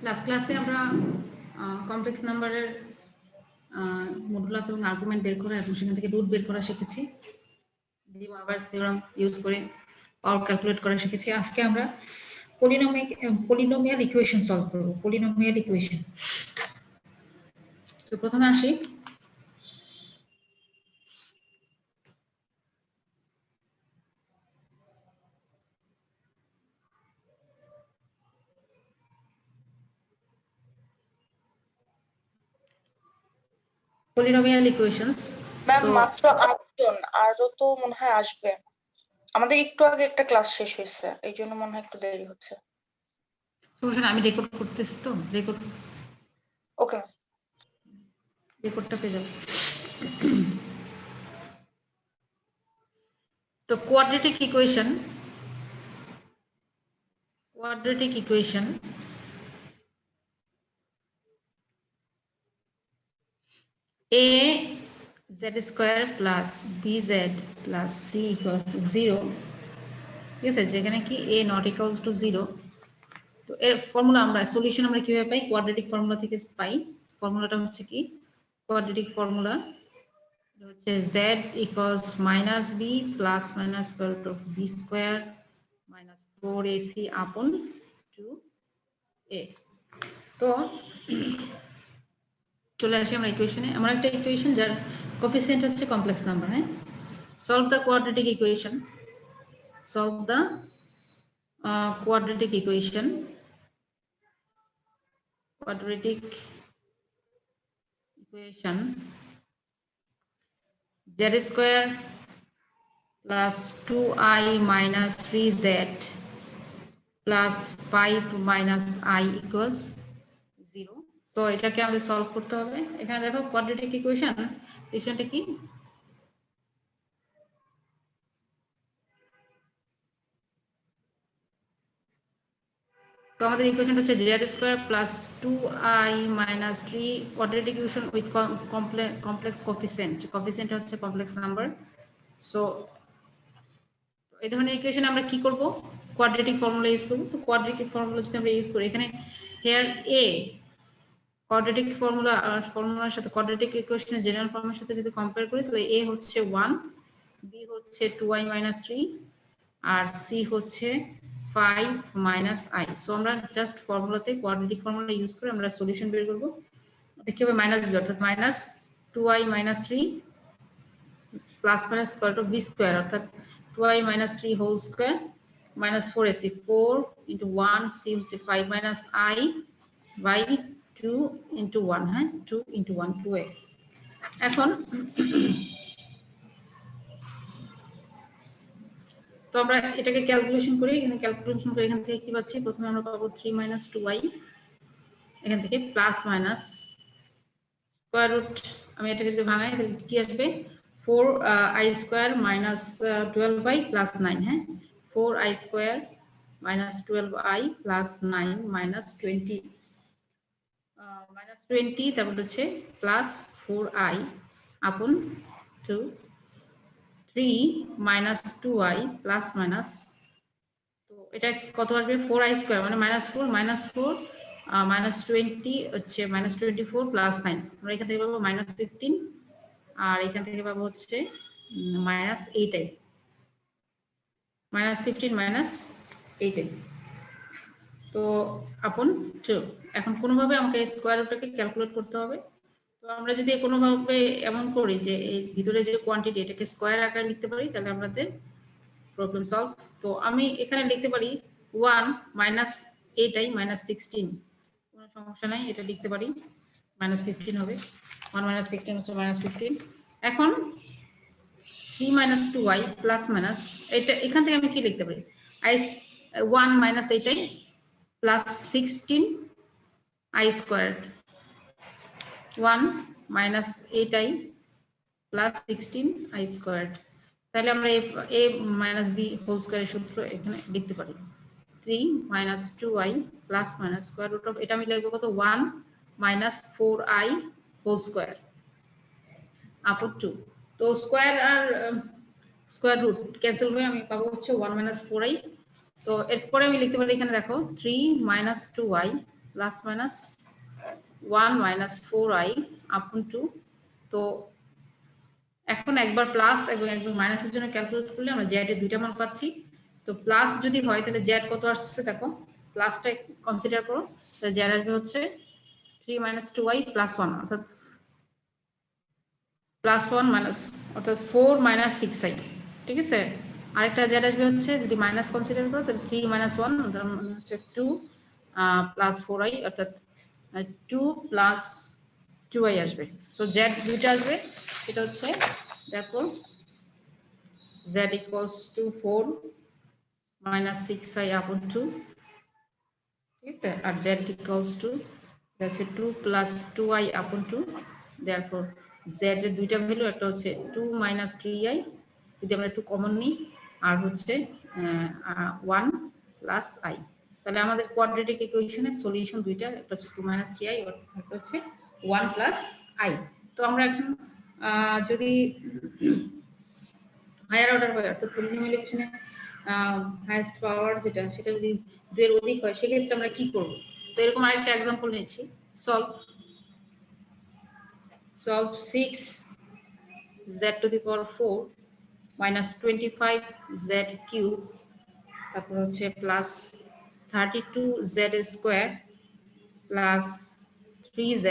Last ক্লাসে আমরা complex নাম্বারের মডুলাস এবং আর্গুমেন্ট বের করা এবং সেখান থেকে রুট বের করা শিখেছি। ডিমোভারস থিওরাম ইউজ করে পাওয়ার ক্যালকুলেট করা শিখেছি। আজকে আমরা পলিনোমিয়াল ইকুয়েশন সলভ করব। Polynomial equation. তো প্রথমে আসি পলিনোমিয়াল ইকুয়েশনস। ম্যাম মাত্র 8 জন, আরো তো মনে হয় আসবে। আমাদের একটু আগে একটা ক্লাস শেষ হয়েছে, এই জন্য মনে হয় একটু দেরি হচ্ছে। আমি রেকর্ড করতেছি তো, রেকর্ড ওকে রেকর্ডটা পেয়ে যাবো। তো কোয়াড্রেটিক ইকুয়েশন a z স্কয়ার plus bz plus c equals to 0, ঠিক আছে, যেখানে কি a নট ইকুয়ালস টু 0। তো এর ফর্মুলা আমরা সলিউশন আমরা কিভাবে পাই? কোয়াড্রেটিক ফর্মুলা থেকে পাই। ফর্মুলাটা হচ্ছে কি? কোয়াড্রেটিক ফর্মুলা হচ্ছে z equals minus b plus minus square root of b square minus 4ac upon 2a। তো চলে আসি আমরা ইকুয়েশনে। আমার একটা ইকুয়েশন যার কোএফিসিয়েন্ট হচ্ছে কমপ্লেক্স নাম্বার। হ্যাঁ, solve the quadratic equation. Solve the quadratic equation z square plus 2i minus 3z plus 5 minus I equals 0. তো এটাকে আমাদের সলভ করতে হবে। এখানে দেখো কোয়াড্রেটিক ইকুয়েশনটা কি? তো আমাদের ইকুয়েশনটা হচ্ছে z স্কয়ার plus 2i minus 3 quadratic equation with complex coefficient হচ্ছে কমপ্লেক্স নাম্বার। সো এই ধরনের ইকুয়েশন আমরা কি করব? কোয়াড্রেটিক ফর্মুলা ইউজ করব। তো কোয়াড্রেটিক ফর্মুলা যদি আমরা ইউজ করি, এখানে হিয়ার a কোয়াড্রেটিক ফর্মুলার সাথে কোয়াড্রেটিক ইকুয়েশনের জেনারেল ফর্মের সাথে যদি কম্পেয়ার করি, তাহলে a হচ্ছে 1, b হচ্ছে 2i মাইনাস 3 আর c হচ্ছে 5 মাইনাস i। সো আমরা জাস্ট ফর্মুলাতে কোয়াড্রেটিক ফর্মুলা ইউজ করে আমরা সলিউশন বের করব। এটা কি হবে? মাইনাস b, অর্থাৎ minus 2i minus 3 plus minus square root of b square, অর্থাৎ 2i minus 3 whole square minus 4ac, 4 into 1, c হচ্ছে 5 minus I by 2 into 1, হ্যাঁ 2 into 1, 2a। এখন তো আমরা এটাকে ক্যালকুলেশন করি। এখানে ক্যালকুলেশন করে এখান থেকে কি পাচ্ছি? প্রথমে আমরা পাবো 3 minus 2i, এখান থেকে প্লাস মাইনাস স্কয়ার রুট, আমি এটাকে যদি ভাঙাই তাহলে কি আসবে? 4i square minus 12i plus 9, হ্যাঁ 4i square minus 12i plus 9 minus 20, তারপর হচ্ছে প্লাস 4i আপন 2, 3 মাইনাস 2i প্লাস মাইনাস, তো এটা কত আসবে? 4i স্কয়ার মানে মাইনাস 4 মাইনাস 4 মাইনাস 20 হচ্ছে মাইনাস 24 প্লাস 9, আমরা এখান থেকে পাবো মাইনাস 15 আর এখান থেকে পাবো হচ্ছে minus 8i, minus 15 minus 8i, তো আপন 2। এখন কোনোভাবে আমাকে স্কয়ার রুটটাকে ক্যালকুলেট করতে হবে। তো আমরা যদি কোনোভাবে এমন করি যে এই ভিতরে যে কোয়ান্টিটি এটাকে স্কয়ার আকারে লিখতে পারি, তাহলে আমাদের প্রবলেম সলভ। তো আমি এখানে লিখতে পারি 1 মাইনাস 8i মাইনাস 16, কোনো সমস্যা নাই, এটা লিখতে পারি। মাইনাস 15 হবে, 1 মাইনাস 16 হচ্ছে মাইনাস 15। এখন 3 মাইনাস 2i প্লাস মাইনাস, এটা এখান থেকে আমি কি লিখতে পারি? 1 minus 8i plus 16i square, 1 minus 8i plus 16i square. তাহলে আমরা a মাইনাস b হোল স্কয়ারের সূত্র এখানে লিখতে পারি। 3 minus 2i plus minus square root of, এটা আমি লিখবো কত? 1 মাইনাস 4i হোল স্কয়ার আপন 2। তো স্কয়ার আর স্কয়ার রুট ক্যান্সেল হয়ে আমি পাবো হচ্ছে 1 মাইনাস 4i তো এরপরে আমি লিখতে পারি এখানে দেখো 3 minus 2y plus minus 1 minus 4i আপন টু। তো এখন একবার প্লাস এবং একবার মাইনাসের জন্য ক্যালকুলেট করলে আমরা জেড এর দুইটা মান পাচ্ছি। তো প্লাস যদি হয় তাহলে জেড কত আসছে দেখো, প্লাসটা কনসিডার করো, তাহলে জেড আসবে হচ্ছে 3 মাইনাস 2y প্লাস 1 অর্থাৎ প্লাস 1 মাইনাস অর্থাৎ 4 মাইনাস 6i, ঠিক আছে। আরেকটা জেড আসবে হচ্ছে যদি মাইনাস কনসিডার করো তাহলে 3 মাইনাস 1 হচ্ছে 2 প্লাস 4i অর্থাৎ 2 প্লাস 2i আসবে। সো জেড দুইটা আসবে, এটা হচ্ছে therefore z equals to 4 minus 6i upon 2, ঠিক আছে। আর z equals to হচ্ছে 2 plus 2i upon 2, therefore z এর দুইটা ভ্যালু, একটা হচ্ছে 2 minus 3i যদি আমরা একটু কমন নিই, আর হচ্ছে 1 plus i। তাহলে আমাদের কোয়াড্রেটিক ইকুয়েশনের সলিউশন দুইটা, একটা হচ্ছে 2 minus 3i, একটা হচ্ছে 1 plus i। তো আমরা এখন যদি হায়ার অর্ডার হয় অর্থাৎ পলিনোমিয়াল ইকুয়েশনে হাইয়েস্ট পাওয়ার যেটা, সেটা যদি 2 এর অধিক হয় সেক্ষেত্রে আমরা কি করব। তো এরকম আরেকটা एग्जांपल নিচ্ছি, solve 6z two the power 4 minus 25z cube, তারপর হচ্ছে plus 32z square plus 3z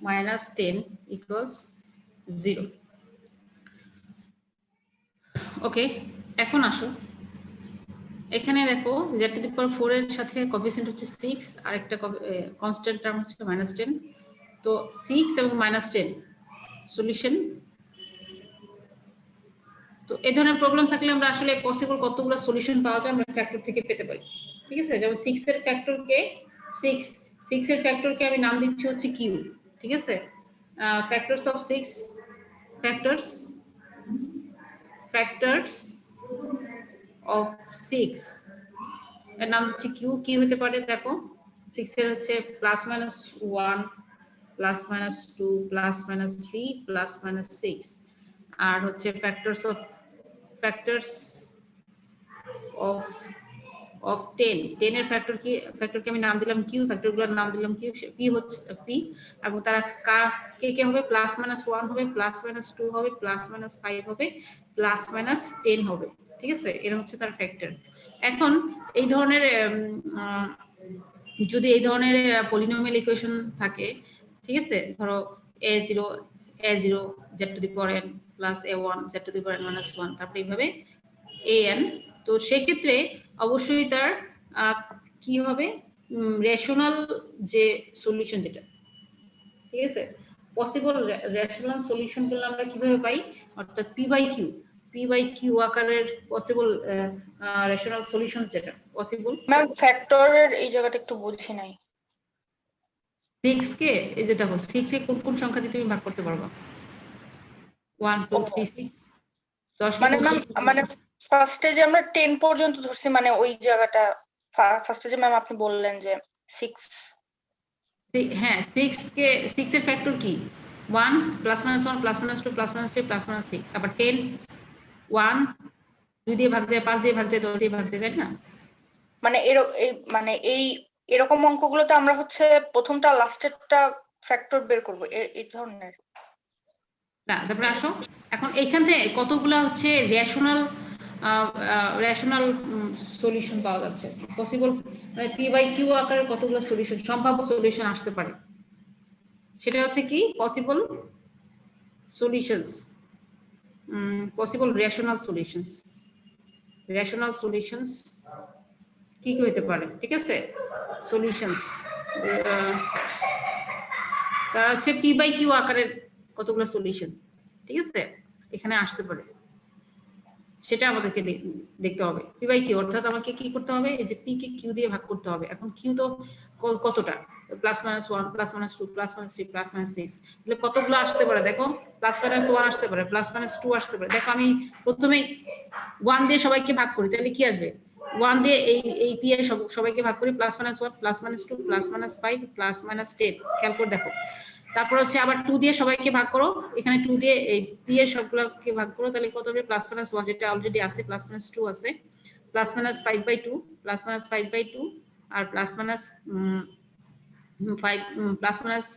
minus 10 equals 0। ওকে, এখন আসো এখানে দেখো z টু দি পাওয়ার 4 এর সাথে কোএফিসিয়েন্ট হচ্ছে 6 আর একটা কনস্ট্যান্ট টার্ম হচ্ছে -10। তো 6 এবং -10 সলিউশন। তো এই ধরনের প্রবলেম থাকলে আমরা আসলে পসিবল কতগুলো সলিউশন পাওয়া যায় আমরা ফ্যাক্টর থেকে পেতে পারি, ঠিক আছে। যেমন 6 এর ফ্যাক্টরকে আমি নাম দিচ্ছি হচ্ছে কিউ, ঠিক আছে। ফ্যাক্টরস অফ 6 ফ্যাক্টরস অফ 6 এর নাম হচ্ছে কিউ। কি হতে পারে দেখো, 6 এর হচ্ছে plus minus 1 plus minus 2 plus minus 3 plus minus 6। আর হচ্ছে ফ্যাক্টরস অফ 10 এর ফ্যাক্টরকে আমি নাম দিলাম কিউ, ফ্যাক্টরগুলোর নাম দিলাম কিউ, পি হচ্ছে পি, এবং তারা কে হবে, প্লাস মাইনাস 1 হবে, প্লাস মাইনাস 2 হবে, প্লাস মাইনাস 5 হবে, প্লাস মাইনাস 10 হবে, ঠিক আছে। এরা হচ্ছে তার ফ্যাক্টর। এখন এই ধরনের যদি এই ধরনের পলিনোমিয়াল ইকুয়েশন থাকে, ঠিক আছে, ধরো a0 z two the power n plus a1 z two the power n minus 1, তারপর এইভাবে an, তো সেক্ষেত্রে অবশ্যই তার কি হবে, রেশনাল যে সলিউশন যেটা, ঠিক আছে, পসিবল রেশনাল সলিউশন গুলো আমরা কিভাবে পাই, অর্থাৎ পি বাই কিউ আকারের পসিবল রেশনাল সলিউশন যেটা পসিবল। ম্যাম ফ্যাক্টরের এই জায়গাটা একটু বুঝি নাই। 6 কে এই যে দেখো 6 কে কোন কোন সংখ্যা দিয়ে তুমি ভাগ করতে পারবা, 1 2 3 6, 10 মানে ম্যাম মানে ফার্স্টে যে আমরা 10 পর্যন্ত ধরছি, মানে ওই জায়গাটা ফার্স্টে যে ম্যাম আপনি বললেন যে 6, হ্যাঁ 6 এর ফ্যাক্টর কি, 1 plus minus 1 plus minus 2 plus minus 3 plus minus 6, তারপর 10 1 2 দিয়ে ভাগ যায়, 5 দিয়ে ভাগ যায়, 10 দিয়ে ভাগ যায়, তাই না। মানে এই এরকম অঙ্কগুলোতে আমরা হচ্ছে প্রথমটা লাস্টেরটা ফ্যাক্টর বের করব, এই ধরনের না। তারপরে আসো এখন এইখান থেকে কতগুলা হচ্ছে রেশনাল সলিউশন পাওয়া যাচ্ছে, পসিবল মানে পি বাই কিউ আকারের কতগুলো সলিউশন, সম্ভাব্য সলিউশন আসতে পারে, সেটা হচ্ছে কি possible solutions, possible rational solutions কি কি হতে পারে, ঠিক আছে। সলিউশনস তার হচ্ছে পি বাই কিউ আকারের কতগুলো সলিউশন, ঠিক আছে, এখানে আসতে পারে, সেটা আমাদেরকে দেখতে হবে। পি বাই কিউ অর্থাৎ আমাকে কি করতে হবে, এই যে পি কে কিউ দিয়ে ভাগ করতে হবে। এখন কিউ তো কতটা, plus minus 1 plus minus 2 plus minus 3 plus minus 6, তাহলে কতগুলো আসতে পারে দেখো, প্লাস মাইনাস 1 আসতে পারে, প্লাস মাইনাস 2 আসতে পারে। দেখো আমি প্রথমে 1 দিয়ে সবাইকে ভাগ করি, তাহলে কি আসবে, 1 দিয়ে এই পি এর সবাইকে ভাগ করি, plus minus 1 plus minus 2 plus minus 5 plus minus 10, খেয়াল করে দেখো। তারপর হচ্ছে আবার 2 দিয়ে সবাইকে ভাগ করো, এখানে 2 দিয়ে এই পি এর সবগুলোকে ভাগ করো, তাহলে কত হবে, প্লাস মাইনাস 1 যেটা অলরেডি আছে, প্লাস মাইনাস 2 আছে, প্লাস মাইনাস 5/2 প্লাস মাইনাস 5/2 আর প্লাস মাইনাস 5 প্লাস মাইনাস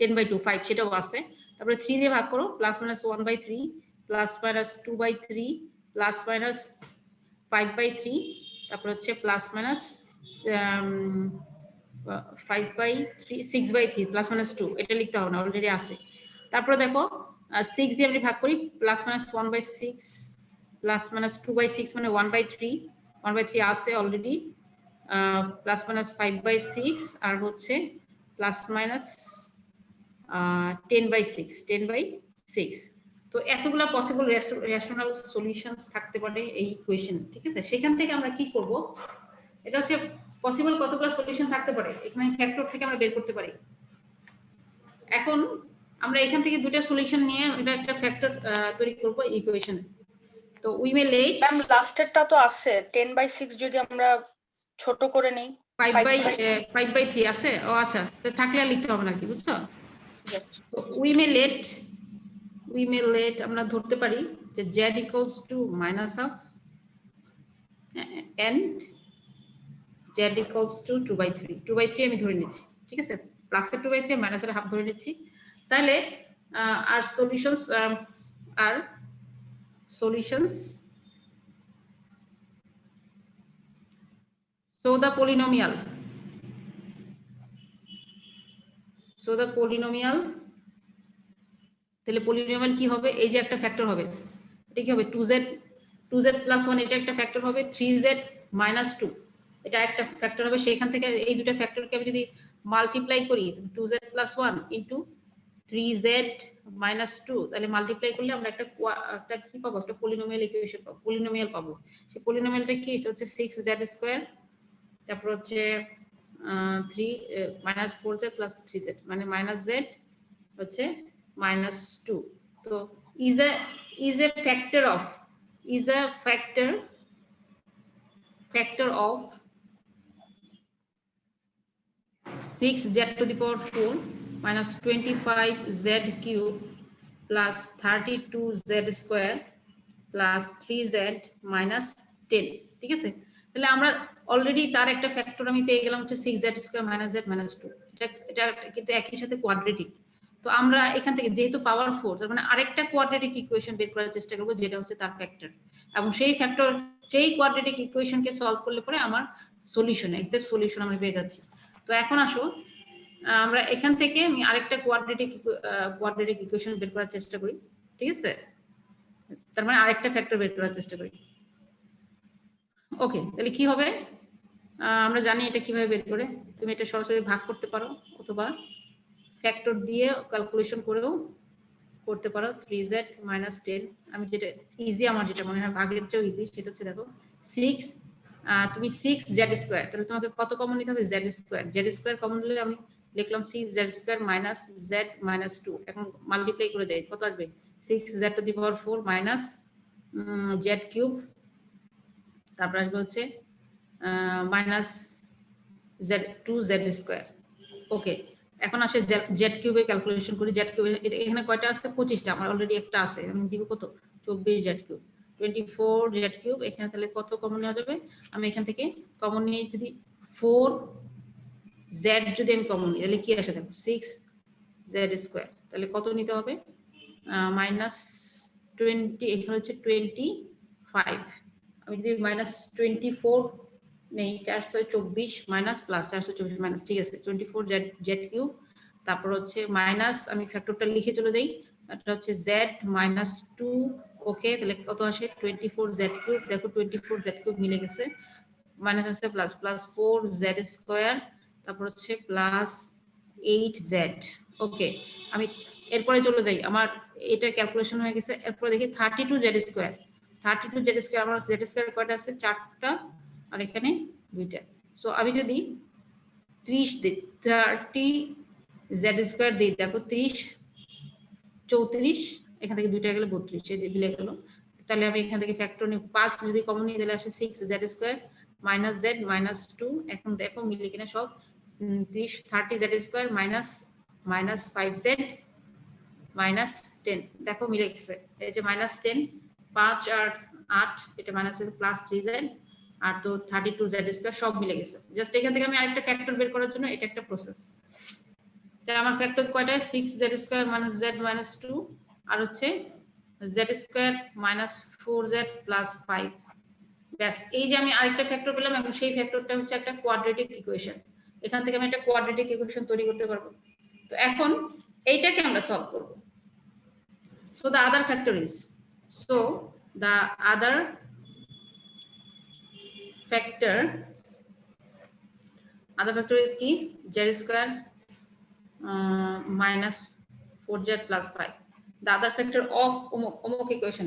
10/2 5 সেটাও আছে। তারপরে 3 দিয়ে ভাগ করো, plus minus 1/3 plus minus 2/3 plus minus 5/3 তারপর হচ্ছে প্লাস মাইনাস 5/3 6/3 প্লাস মাইনাস 2, এটা লিখতে হবে না, অলরেডি আছে। তারপরে দেখো 6 দিয়ে আমি ভাগ করি, প্লাস মাইনাস 1/6 প্লাস মাইনাস 2/6 মানে 1/3 1/3 আছে অলরেডি, প্লাস মাইনাস 5/6 আর হচ্ছে প্লাস মাইনাস 10/6 10/6। তো এতগুলা পসিবল রেশনাল সলিউশনস থাকতে পারে এই ইকুয়েশন, ঠিক আছে। সেখান থেকে আমরা কি করব, এটা হচ্ছে পসিবল কতগুলো সলিউশন থাকতে পারে, এখানে ফ্যাক্টর থেকে আমরা বের করতে পারি। এখন আমরা এখান থেকে দুটো সলিউশন নিয়ে এটা একটা ফ্যাক্টর তৈরি করব ইকুয়েশন। তো উই মে লেট ম্যাম লাস্টেরটা তো আছে 10/6 যদি আমরা ছোট করে নেই 5/3 আছে। ও আচ্ছা, তো থাকলে আর লিখতে হবে না কি, বুঝছো। Yes. তো উই মে লেট আমরা ধরতে পারি যে z equals to minus of and z equals to 2/3 2/3 আমি ধরে নিচ্ছি, ঠিক আছে। প্লাসের 2/3 মাইনাসের হাফ ধরে নিচ্ছি। তাহলে আর solutions so the polynomial তাহলে পলিনোমিয়াল কি হবে, এই যে একটা ফ্যাক্টর হবে, এটা কি হবে 2z plus 1, এটা একটা ফ্যাক্টর হবে, 3z minus 2 এটা একটা ফ্যাক্টর হবে। সেখান থেকে এই দুটো ফ্যাক্টরকে আমি যদি মাল্টিপ্লাই করি 2z plus 1 into 3z minus 2, তাহলে মাল্টিপ্লাই করলে আমরা একটা কি পাবো, একটা পলিনোমিয়াল ইকুয়েশন পাবো, পলিনোমিয়াল পাবো। সেই পলিনোমিয়ালটা কি হচ্ছে 6z², তারপর হচ্ছে 3 minus 4z plus 3z মানে minus z হচ্ছে minus 2। তো is a factor of 6z to the power 4 minus 25z cube plus 32z² plus 3z minus 10, ঠিক আছে। তাহলে আমরা অলরেডি তার একটা ফ্যাক্টর আমি পেয়ে গেলাম হচ্ছে 6z² minus z minus 2, এটা কিন্তু একই সাথে কোয়াড্রেটিক। তো আমরা এখান থেকে যেহেতু পাওয়ার 4, তার মানে আরেকটা কোয়াড্রেটিক ইকুয়েশন বের করার চেষ্টা করব, যেটা হচ্ছে তার ফ্যাক্টর, এবং সেই কোয়াড্রেটিক ইকুয়েশনকে সলভ করলে পরে আমার সলিউশন, এক্সাক্ট সলিউশন আমরা পেয়ে যাচ্ছি। তো এখন আসো আমরা এখান থেকে আমি আরেকটা কোয়াড্রেটিক ইকুয়েশন বের করার চেষ্টা করি, ঠিক আছে। তার মানে আরেকটা ফ্যাক্টর বের করার চেষ্টা করি। ওকে, তাহলে কি হবে, আমরা জানি এটা কিভাবে বের করে, তুমি এটা সরাসরি ভাগ করতে পারো অথবা ফ্যাক্টর দিয়ে ক্যালকুলেশন করেও করতে পারো। 3z minus 10, আমি যেটা ইজি, আমার যেটা মনে হয় ভাগের চেয়েও ইজি, সেটা হচ্ছে দেখো 6 তুমি 6z², তাহলে তোমাকে কত কমন নিতে হবে, z² কমন নিলে আমি লিখলাম 6z² minus z minus 2, এখন মাল্টিপ্লাই করে দেয় কত আসবে, 6z to the power 4 minus z³ তারপর আসবে হচ্ছে মাইনাস z² ওকে। এখন আসে z³ এর ক্যালকুলেশন করি। z³ এখানে কয়টা আছে, 25টা, আমার অলরেডি একটা আছে, আমি দিব কত 24z³ 24z³ এখানে তাহলে কত কমন নেওয়া যাবে, আমি এখান থেকে কমন নিয়ে যদি 4z যদি আমি কমন নিই তাহলে কি আসে দেখো 6z², তাহলে কত নিতে হবে মাইনাস 20, এখানে হচ্ছে 25, আমি যদি মাইনাস 24 নেই 424 মাইনাস প্লাস 424 মাইনাস, ঠিক আছে 24z³ তারপর হচ্ছে মাইনাস, আমি ফ্যাক্টরটা লিখে চলে যাই, এটা হচ্ছে z minus 2 ওকে। তাহলে কত আসে 24z³ দেখো 24z³ মিলে গেছে, মাইনাস আছে প্লাস 4z² তারপর হচ্ছে প্লাস 8z ওকে। আমি এরপরে চলে যাই, আমার এটা ক্যালকুলেশন হয়ে গেছে। এরপরে দেখি 32z², 32z² আমার z² কয়টা আছে 4টা আর এখানে 2টা। সো আমি যদি 30 দিই 30z² দিই দেখো 30 34, এখান থেকে 2টা গেলে 32, এই যে মিলে গেল। তাহলে আমি এখান থেকে ফ্যাক্টর নিই 5 যদি কমন নিই তাহলে আসে 6z² minus z minus 2, এখন দেখো মিলে কিনা সব 30z² minus 5z minus 10, দেখো মিলে গেছে, এই যে minus 10 5 আর 8 এটা মাইনাস প্লাস 3z আর তো 32z² সব মিলে গেছে। জাস্ট এখান থেকে আমি আরেকটা ফ্যাক্টর বের করার জন্য এটা একটা প্রসেস। তাই আমার ফ্যাক্টর কয়টা 6z² - z - 2 আর হচ্ছে z² - 4z + 5। ব্যাস, এই যে আমি আরেকটা ফ্যাক্টর পেলাম এবং সেই ফ্যাক্টরটা হচ্ছে একটা কোয়াড্রেটিক ইকুয়েশন। এখান থেকে আমি একটা কোয়াড্রেটিক ইকুয়েশন তৈরি করতে পারবো। তো এখন এইটাকে আমরা সলভ করব। So the other factor is is কি z² minus 4z plus 5, the other factor of অমুক equation.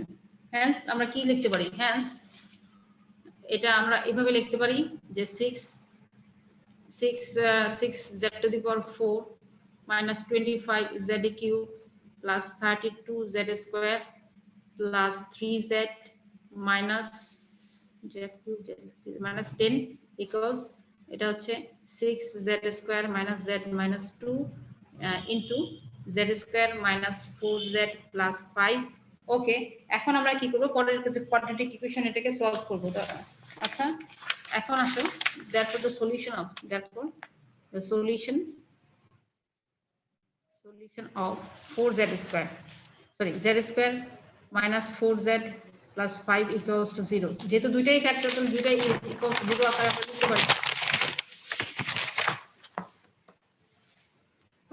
Hence আমরা কি লিখতে পারি, hence এটা আমরা এভাবে লিখতে পারি যে 6z to the power 4 minus 25z cube plus 32z square plus 3z minus minus 10 equals এটা হচ্ছে 6z square minus z minus 2 into z square minus 4z plus 5. ওকে, এখন আমরা কি করব, পরের যে কোয়াড্রেটিক ইকুয়েশন এটাকে সলভ করব। আচ্ছা, এখন আসো therefore the solution of 4z square, sorry z square minus 4z plus 5 equals to 0. যেহেতু দুইটাই ফ্যাক্টর, তাহলে দুইটাই equals to 0 আকারে আমরা লিখতে পারি।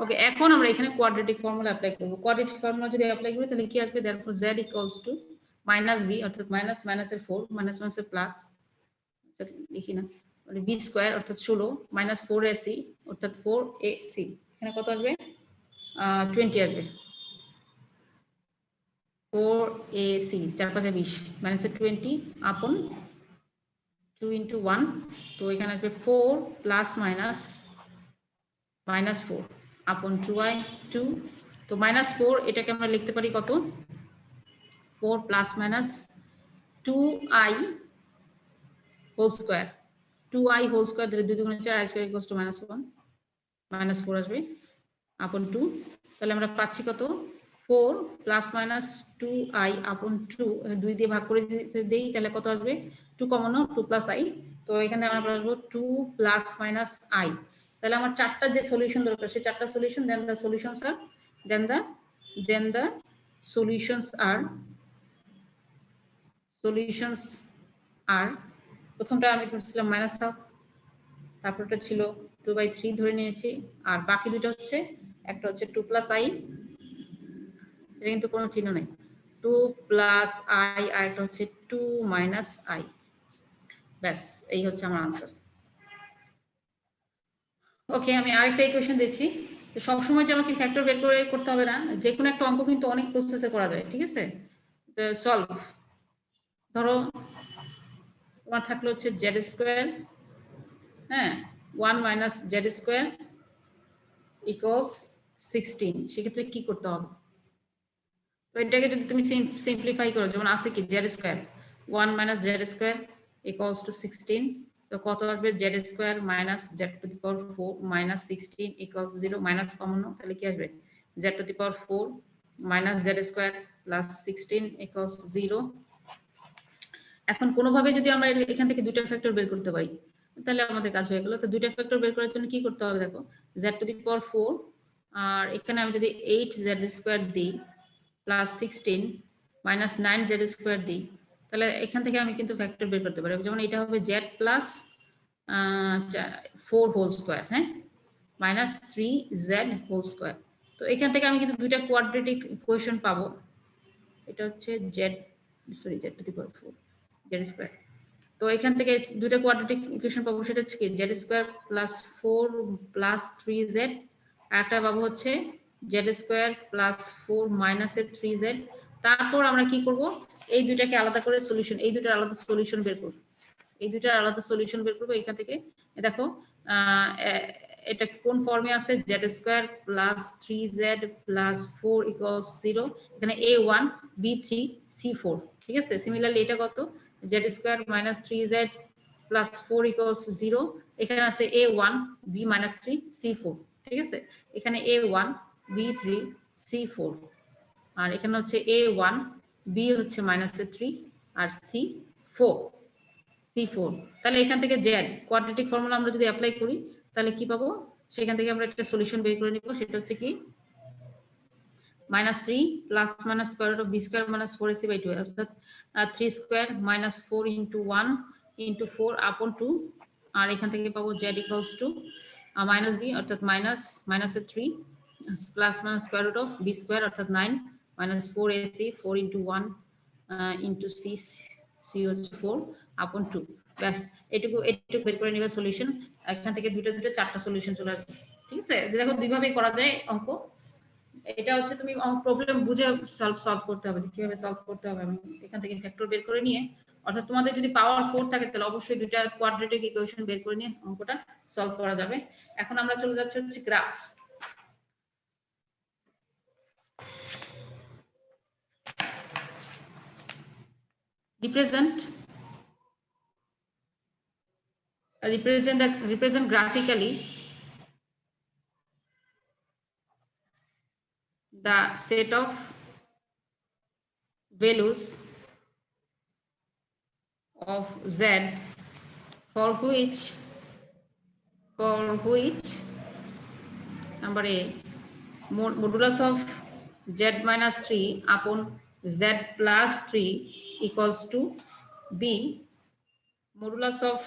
ওকে, এখন আমরা এখানে কোয়াড্রেটিক ফর্মুলা অ্যাপ্লাই করব। কোয়াড্রেটিক ফর্মুলা যদি অ্যাপ্লাই করি তাহলে কি আসবে, therefore z equals to minus b অর্থাৎ মাইনাস মাইনাসের 4 মাইনাস মাইনাসের প্লাস, লিখি না, মানে b স্কয়ার অর্থাৎ 16 মাইনাস 4ac অর্থাৎ 4ac, এখানে কত আসবে 20 আসবে। 4ac 4 5 20 মাইনাস 20 আপন 2 into 1, তো এখানে আসবে 4 প্লাস মাইনাস মাইনাস 4 আপন 2i 2, তো মাইনাস 4 এটাকে আমরা লিখতে পারি কত 4 plus minus 2i whole square, 2i whole square দিলে 2 গুণে 4 i square equals to -1 minus 4 আসবে আপন 2, তাহলে আমরা পাচ্ছি কত 4 প্লাস মাইনাস 2i আপন 2, 2 দিয়ে ভাগ করে দেই তাহলে কত আসবে 2 কমন 2 প্লাস i, তো এখানে আমরা পাবো 2 প্লাস মাইনাস i। তাহলে আমার চারটা যে সলিউশন দরকার সেই চারটা সলিউশন, দেন দ্য সলিউশনস আর প্রথমটা আমি ধরছিলাম মাইনাস হাফ, তারপরটা ছিল 2/3 ধরে নিয়েছি, আর বাকি দুটো হচ্ছে একটা হচ্ছে 2 প্লাস i, এটা কিন্তু কোনো চিহ্ন নেই, 2 প্লাস i আর একটা হচ্ছে 2 মাইনাস i। ব্যাস, এই হচ্ছে আমার আনসার। ওকে, আমি আরেকটা ইকুয়েশন দিচ্ছি। তো সবসময় যে আমাকে ফ্যাক্টর বের করে করতে হবে না, যে কোনো একটা অঙ্ক কিন্তু অনেক প্রসেসে করা যায়, ঠিক আছে। সলভ, ধরো তোমার থাকলো হচ্ছে জেড স্কোয়ার, হ্যাঁ 1 মাইনাস জেড স্কোয়ার ইকুয়ালস 16, সেক্ষেত্রে কি করতে হবে, তো এটাকে যদি তুমি সিম্পলিফাই করো, যেমন আছে কি Z square 1 minus Z square equals to 16, তো কত আসবে Z square minus Z to the power 4 minus 16 equals 0, minus common now তাহলে কি আসবে Z to the power 4 minus Z square plus 16 equals 0। এখন কোনোভাবে যদি আমরা এখান থেকে দুইটা ফ্যাক্টর বের করতে পারি তাহলে আমাদের কাজ হয়ে গেল। তো দুইটা ফ্যাক্টর বের করার জন্য কি করতে হবে, দেখো জেড টু দি পাওয়ার 4 আর এখানে আমি যদি 8z স্কোয়ার দিই প্লাস 16 মাইনাস 9z স্কোয়ার দিই, তাহলে এখান থেকে আমি কিন্তু ফ্যাক্টর বের করতে পারি। যেমন এটা হবে z প্লাস 4 হোল স্কোয়ার, হ্যাঁ মাইনাস 3z হোল স্কোয়ার, তো এখান থেকে আমি কিন্তু দুইটা কোয়াড্রেটিক ইকুয়েশন পাবো। এটা হচ্ছে z two the power 4 z square, তো এখান থেকে দুইটা কোয়াড্রেটিক ইকুয়েশন পাবো, সেটা হচ্ছে কি z square plus 4 plus 3z, আর একটা পাবো হচ্ছে z square plus 4 minus 3z। তারপর আমরা কি করব, এই দুইটাকে আলাদা করে সলিউশন, এই দুইটার আলাদা সলিউশন বের করব, এখান থেকে দেখো এটা কোন ফর্মে আছে, z square plus 3z plus 4 equals 0, এখানে a1 b3 c4, ঠিক আছে। সিমিলারলি এটা কত z square minus 3z plus 4 equals 0, এখানে আছে a1 b মাইনাস 3 c4, ঠিক আছে। এখানে a1 b3 c4, আর এখানে হচ্ছে a1 b হচ্ছে মাইনাস 3 আর c4, C4 তাহলে এখান থেকে z কোয়াড্রেটিক ফর্মুলা আমরা যদি অ্যাপ্লাই করি তাহলে কি পাবো সেখান থেকে আমরা একটা সলিউশন বের করে নিব সেটা হচ্ছে কি -3 plus minus square root of b square minus 4ac/2 অর্থাৎ 3 স্কয়ার মাইনাস 4 ইনটু 1 ইনটু 4 আপন 2 আর এখান থেকে পাবো z equals to minus b অর্থাৎ minus 3 plus minus square root of b square অর্থাৎ 9 minus 4ac 4 into 1 into c হচ্ছে 4 আপন 2 ব্যাস এটুকু বের করে নেবে সলিউশন এখান থেকে দুটো চারটা সলিউশন চলে আসবে ঠিক আছে দেখো দুইভাবেই করা যায় অঙ্ক এটা হচ্ছে তুমি প্রবলেম বুঝে সলভ করতে হবে কিভাবে সলভ করতে হবে আমি এখান থেকে ফ্যাক্টর বের করে নিয়ে অর্থাৎ তোমাদের যদি পাওয়ার 4 থাকে তাহলে অবশ্যই দুইটা কোয়াড্রেটিক ইকুয়েশন বের করে নিয়ে অঙ্কটা সলভ করা যাবে এখন আমরা চলে যাচ্ছি হচ্ছে graph represent graphically the set of values of z for which number A modulus of z minus 3 upon z plus 3 equals to B modulus of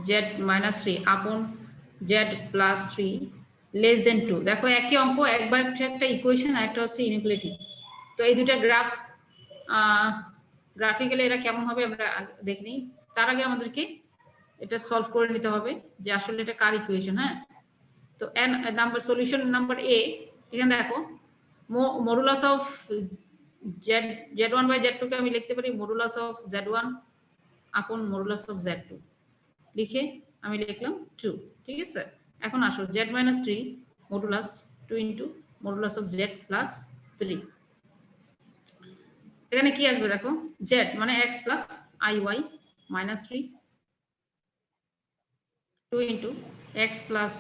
z minus 3 upon z plus 3 less than 2 দেখো একই অঙ্ক একবার একটা equation আর একটা হচ্ছে inequality তো এই দুটো গ্রাফিক্যালি এরা কেমন হবে আমরা দেখে নিই তার আগে আমাদেরকে এটা সলভ করে নিতে হবে যে আসলে এটা কার ইকুয়েশন হ্যাঁ তো নাম্বার সলিউশন নাম্বার এ এখানে দেখো modulus of z1 by z2 কে আমি লিখতে পারি মডুলাস অফ z1 আপন মডুলাস অফ z2 লিখে আমি লিখলাম 2 ঠিক আছে এখন আসো z minus 3 modulus 2 into modulus of z plus 3 এখানে কি আসবে দেখো z মানে x plus iy minus 3 2 into x plus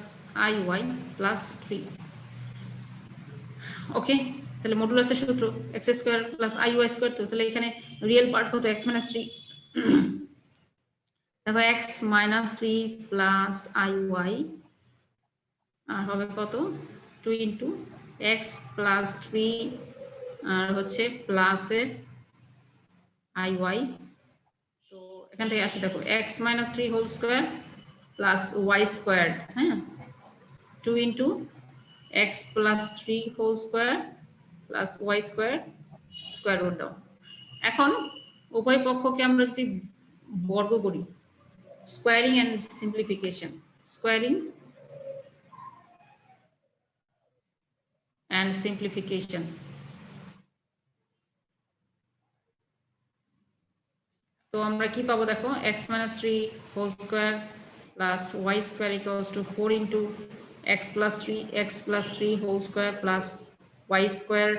iy plus 3 ওকে তাহলে মডুলাসের সূত্র x square plus iy square তো তাহলে এখানে রিয়েল পার্ট কত x minus 3 দেখো x minus 3 প্লাস iy আর হবে কত 2 ইনটু x প্লাস 3 আর হচ্ছে প্লাসের iy তো এখান থেকে আসে দেখো x minus 3 whole square plus y square হ্যাঁ 2 into x plus 3 whole square plus y square square root দাও এখন উভয় পক্ষকে আমরা যদি বর্গ করি squaring and simplification squaring and simplification তো আমরা কি পাবো দেখো x minus 3 whole square plus y square equals to 4 into x plus 3 whole square plus y square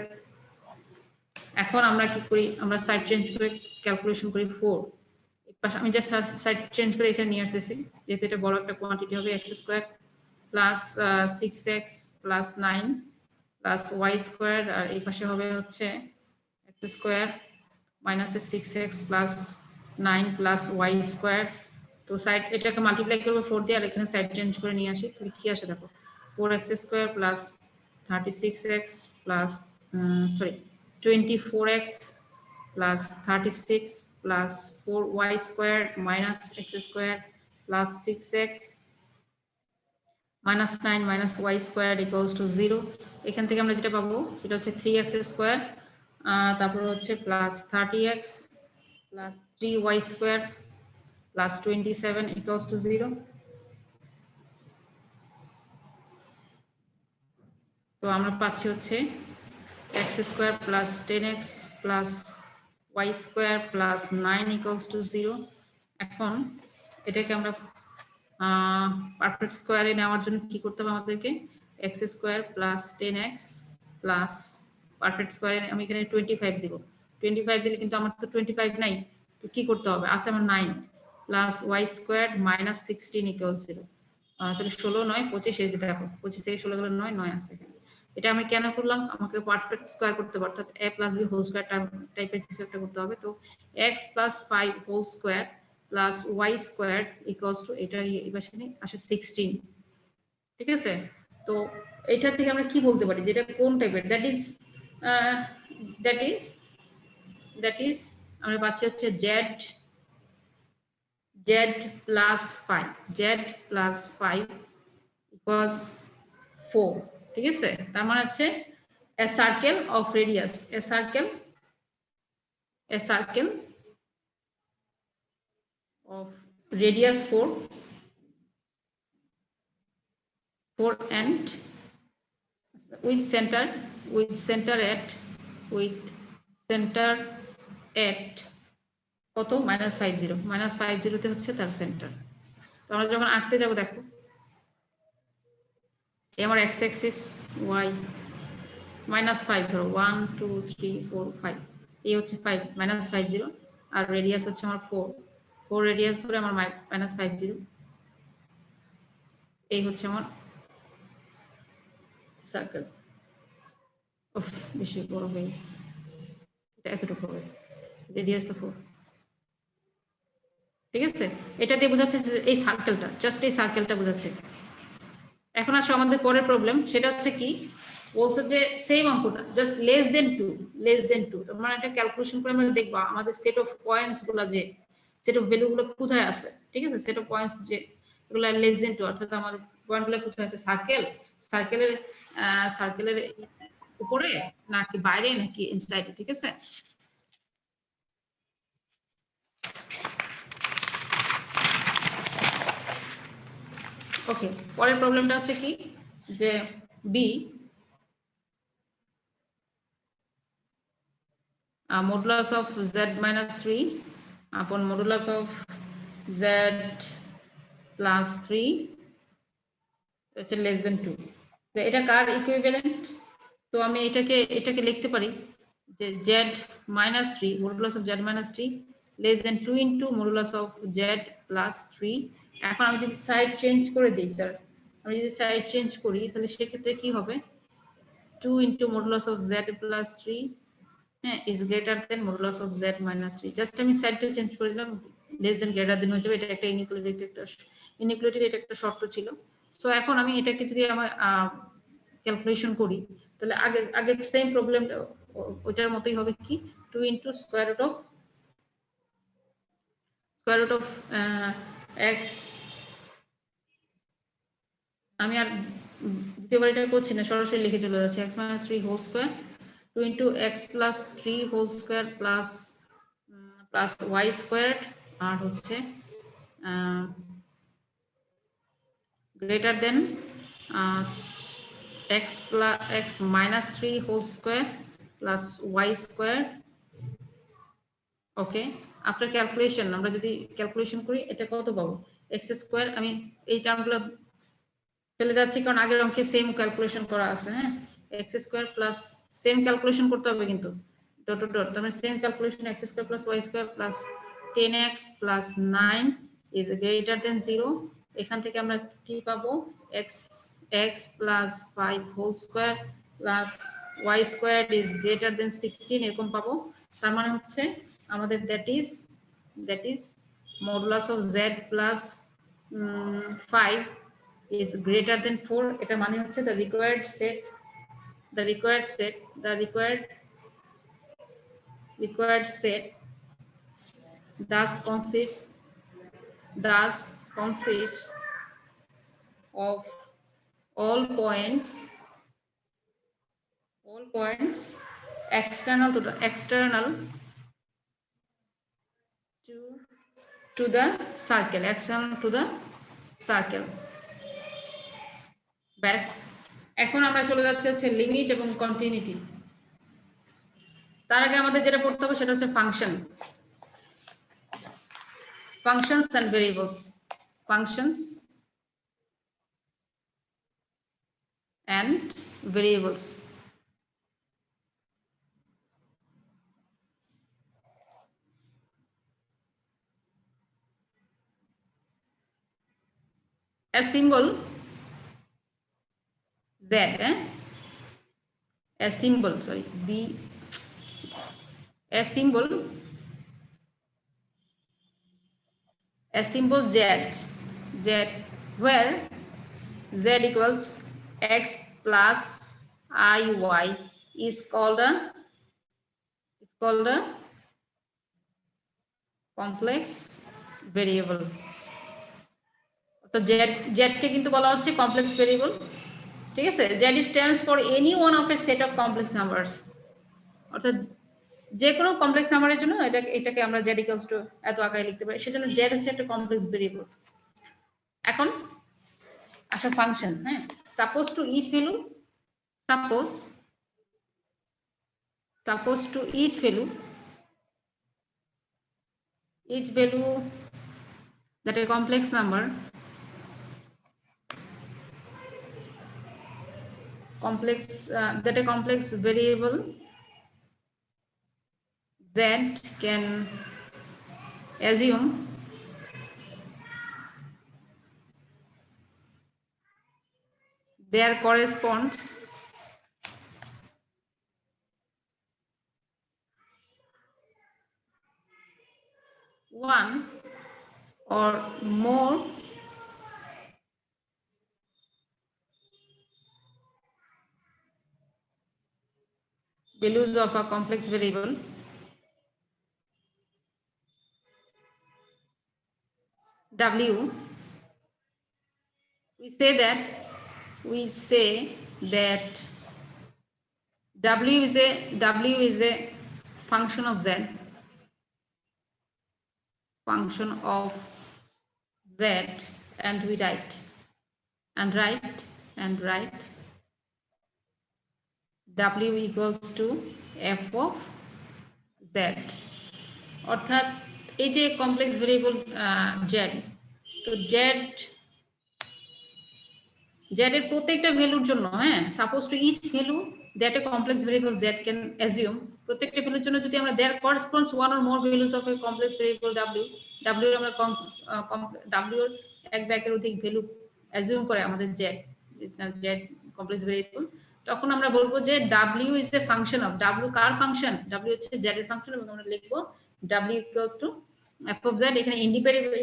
এখন আমরা কি করি আমরা সাইড চেঞ্জ করে ক্যালকুলেশন করি 4 এক পাশে আমি জাস্ট সাইড চেঞ্জ করে এখানে নিয়ে আসতেছি যেহেতু এটা বড় একটা কোয়ান্টিটি হবে x square plus 6x plus 9 plus y square আর এই পাশে হবে হচ্ছে x square minus 6x plus 9 plus y square তো সাইড এটাকে মাল্টিপ্লাই করব 4 দিয়ে আর এখানে সাইড চেঞ্জ করে নিয়ে আসি তাহলে কি আসে দেখো 4x square plus 36x plus 24x plus 36 plus 4y square minus x square plus 6x minus 9 minus y squared equals to 0 এখান থেকে আমরা যেটা পাবো সেটা হচ্ছে 3x square তারপর হচ্ছে plus 30x plus 3y square plus 27 equals to 0 তো আমরা পাচ্ছি হচ্ছে x square plus 10x plus y square plus 9 equals to 0 এখন এটাকে আমরা পারফেক্ট স্কয়ারে নেওয়ার জন্য কি করতে হবে আমাদেরকে x square plus 10x plus perfect স্কয়ারে আমি এখানে 25 দেব 25 দিলে কিন্তু আমার তো 25 নাই তো কি করতে হবে আছে আমার 9 plus y square minus 16 equal 0 তাহলে 16 9 25 এই যে দেখো 25 থেকে 16 গেলে 9 9 আছে এখানে এটা আমি কেন করলাম আমাকে পারফেক্ট স্কয়ার করতে হবে অর্থাৎ a plus b whole square টাইপের কিছু একটা করতে হবে তো x plus 5 whole square plus y square equals to এটা এবার আসে 16, ঠিক আছে? তো এটা থেকে আমরা কি বলতে পারি যেটা কোন টাইপের, দ্যাট ইজ আমরা পাচ্ছি হচ্ছে z plus 5, z plus 5 equals 4, ঠিক আছে? তার মানে হচ্ছে a circle of radius, a circle of radius 4 and with center at কত -50 তে হচ্ছে তার সেন্টার। তো আমরা যখন আঁকতে যাব দেখো এই আমার x অ্যাক্সিস y -5 ধরো 1 2 3 4 5, এই হচ্ছে 5 -50 আর রেডিয়াস হচ্ছে আমার 4 রেডিয়াস ধরে আমার -50, এই হচ্ছে আমার সার্কেল। উফ বেশি বড় হয়ে গেছে, এটা এতটুকু হবে, রেডিয়াস তো 4, ঠিক আছে? এটা দিয়ে বোঝাচ্ছে যে এই সার্কেলটা, জাস্ট এই সার্কেলটা বোঝাচ্ছে। এখন আসো আমাদের পরের প্রবলেম, সেটা হচ্ছে কি বলছে যে সেম অঙ্কটা জাস্ট লেস দেন 2, মানে এটা ক্যালকুলেশন করে আমরা দেখব আমাদের সেট অফ পয়েন্টস গুলো, যে সেট অফ ভ্যালু গুলো কোথায় আছে, ঠিক আছে? সেট অফ পয়েন্টস যে এগুলো লেস দেন 2, অর্থাৎ আমার পয়েন্ট গুলো কোথায় আছে, সার্কেলের উপরে নাকি বাইরে নাকি ইনসাইডে, ঠিক আছে? ওকে, পরের প্রবলেমটা হচ্ছে কি যে B modulus of z minus 3 upon modulus of z plus 3 is less than 2. তো এটা কার ইকুইভ্যালেন্ট? তো আমি এটাকে লিখতে পারি যে z minus 3 modulus of z minus 3 less than 2 into modulus of z plus 3. এখন আমি যদি সাইড চেঞ্জ করে দিই, আমি যদি সাইড চেঞ্জ করি তাহলে সেক্ষেত্রে কি হবে, 2 into modulus of z plus 3 is greater than modulus of z minus 3. Just আমি সাইডটা চেঞ্জ করে দিলাম, লেস দেন গ্রেটার দেন হয়ে যাবে। এটা একটা ইনইকুয়ালিটির এটা একটা শর্ত ছিল। সো এখন আমি এটাকে যদি আমার ক্যালকুলেশন করি তাহলে আগে সেম প্রবলেমটা ওটার মতোই হবে, কি 2 into square root of x, আমি আর দ্বিতীয়বার এটা করছি না, সরাসরি লিখে চলে যাচ্ছে x minus 3 whole square 2 into x plus 3 whole square plus y squared আর হচ্ছে greater than x minus 3 whole square plus y squared. ওকে, আফটার ক্যালকুলেশন আমরা যদি ক্যালকুলেশন করি এটা কত পাবো, x স্কয়ার, আমি এই টার্মগুলো ফেলে যাচ্ছি কারণ আগের অঙ্কে সেম ক্যালকুলেশন করা আছে। হ্যাঁ, x square plus same calculation করতে হবে কিন্তু ডট ডট ডট, তাহলে same calculation x square plus y square plus 10x plus 9 is greater than 0। এখান থেকে আমরা কি পাবো, x plus 5 whole square plus y square is greater than 16, এরকম পাবো। তার মানে হচ্ছে আমাদের that is modulus of z plus 5 is greater than 4. এটা মানে হচ্ছে the required set thus consists of all points external to the circle, ব্যাস। এখন আমরা চলে যাচ্ছি হচ্ছে লিমিট এবং কন্টিনিউটি। তার আগে আমাদের যেটা পড়তে হবে সেটা হচ্ছে functions and variables. Functions and variables. A symbol z, a symbol a symbol z, where z equals x plus iy is called a complex variable. তো z কে কিন্তু বলা হচ্ছে কমপ্লেক্স ভেরিয়েবল, ঠিক আছে। z stands for any one of a set of complex numbers, অর্থাৎ যে কোনো complex নাম্বারের জন্য এটাকে আমরা z equals to এত আকারে লিখতে পারি, সেজন্য z হচ্ছে একটা কমপ্লেক্স ভেরিয়েবল। এখন আসলে ফাংশন, হ্যাঁ, suppose to each value, suppose to each value that a complex number that a complex variable z can assume there corresponds one or more values of a complex variable w. We say that w is a function of z, and we write w equals to f of z, অর্থাৎ এই যে complex variable z, তো z এর প্রত্যেকটা ভ্যালুর জন্য, হ্যাঁ, suppose to each value that a complex variable z can assume, প্রত্যেকটা ভ্যালুর জন্য যদি আমরা there corresponds one or more values of a complex variable w এর আমরা w এর এক বা একের অধিক ভ্যালু অ্যাজিউম করে আমাদের z কমপ্লেক্স ভেরিয়েবল, তখন আমরা বলবো যে w is a function of, w car function, w হচ্ছে z এর ফাংশন, এবং আমরা লিখবো w equals two f of z। এখানে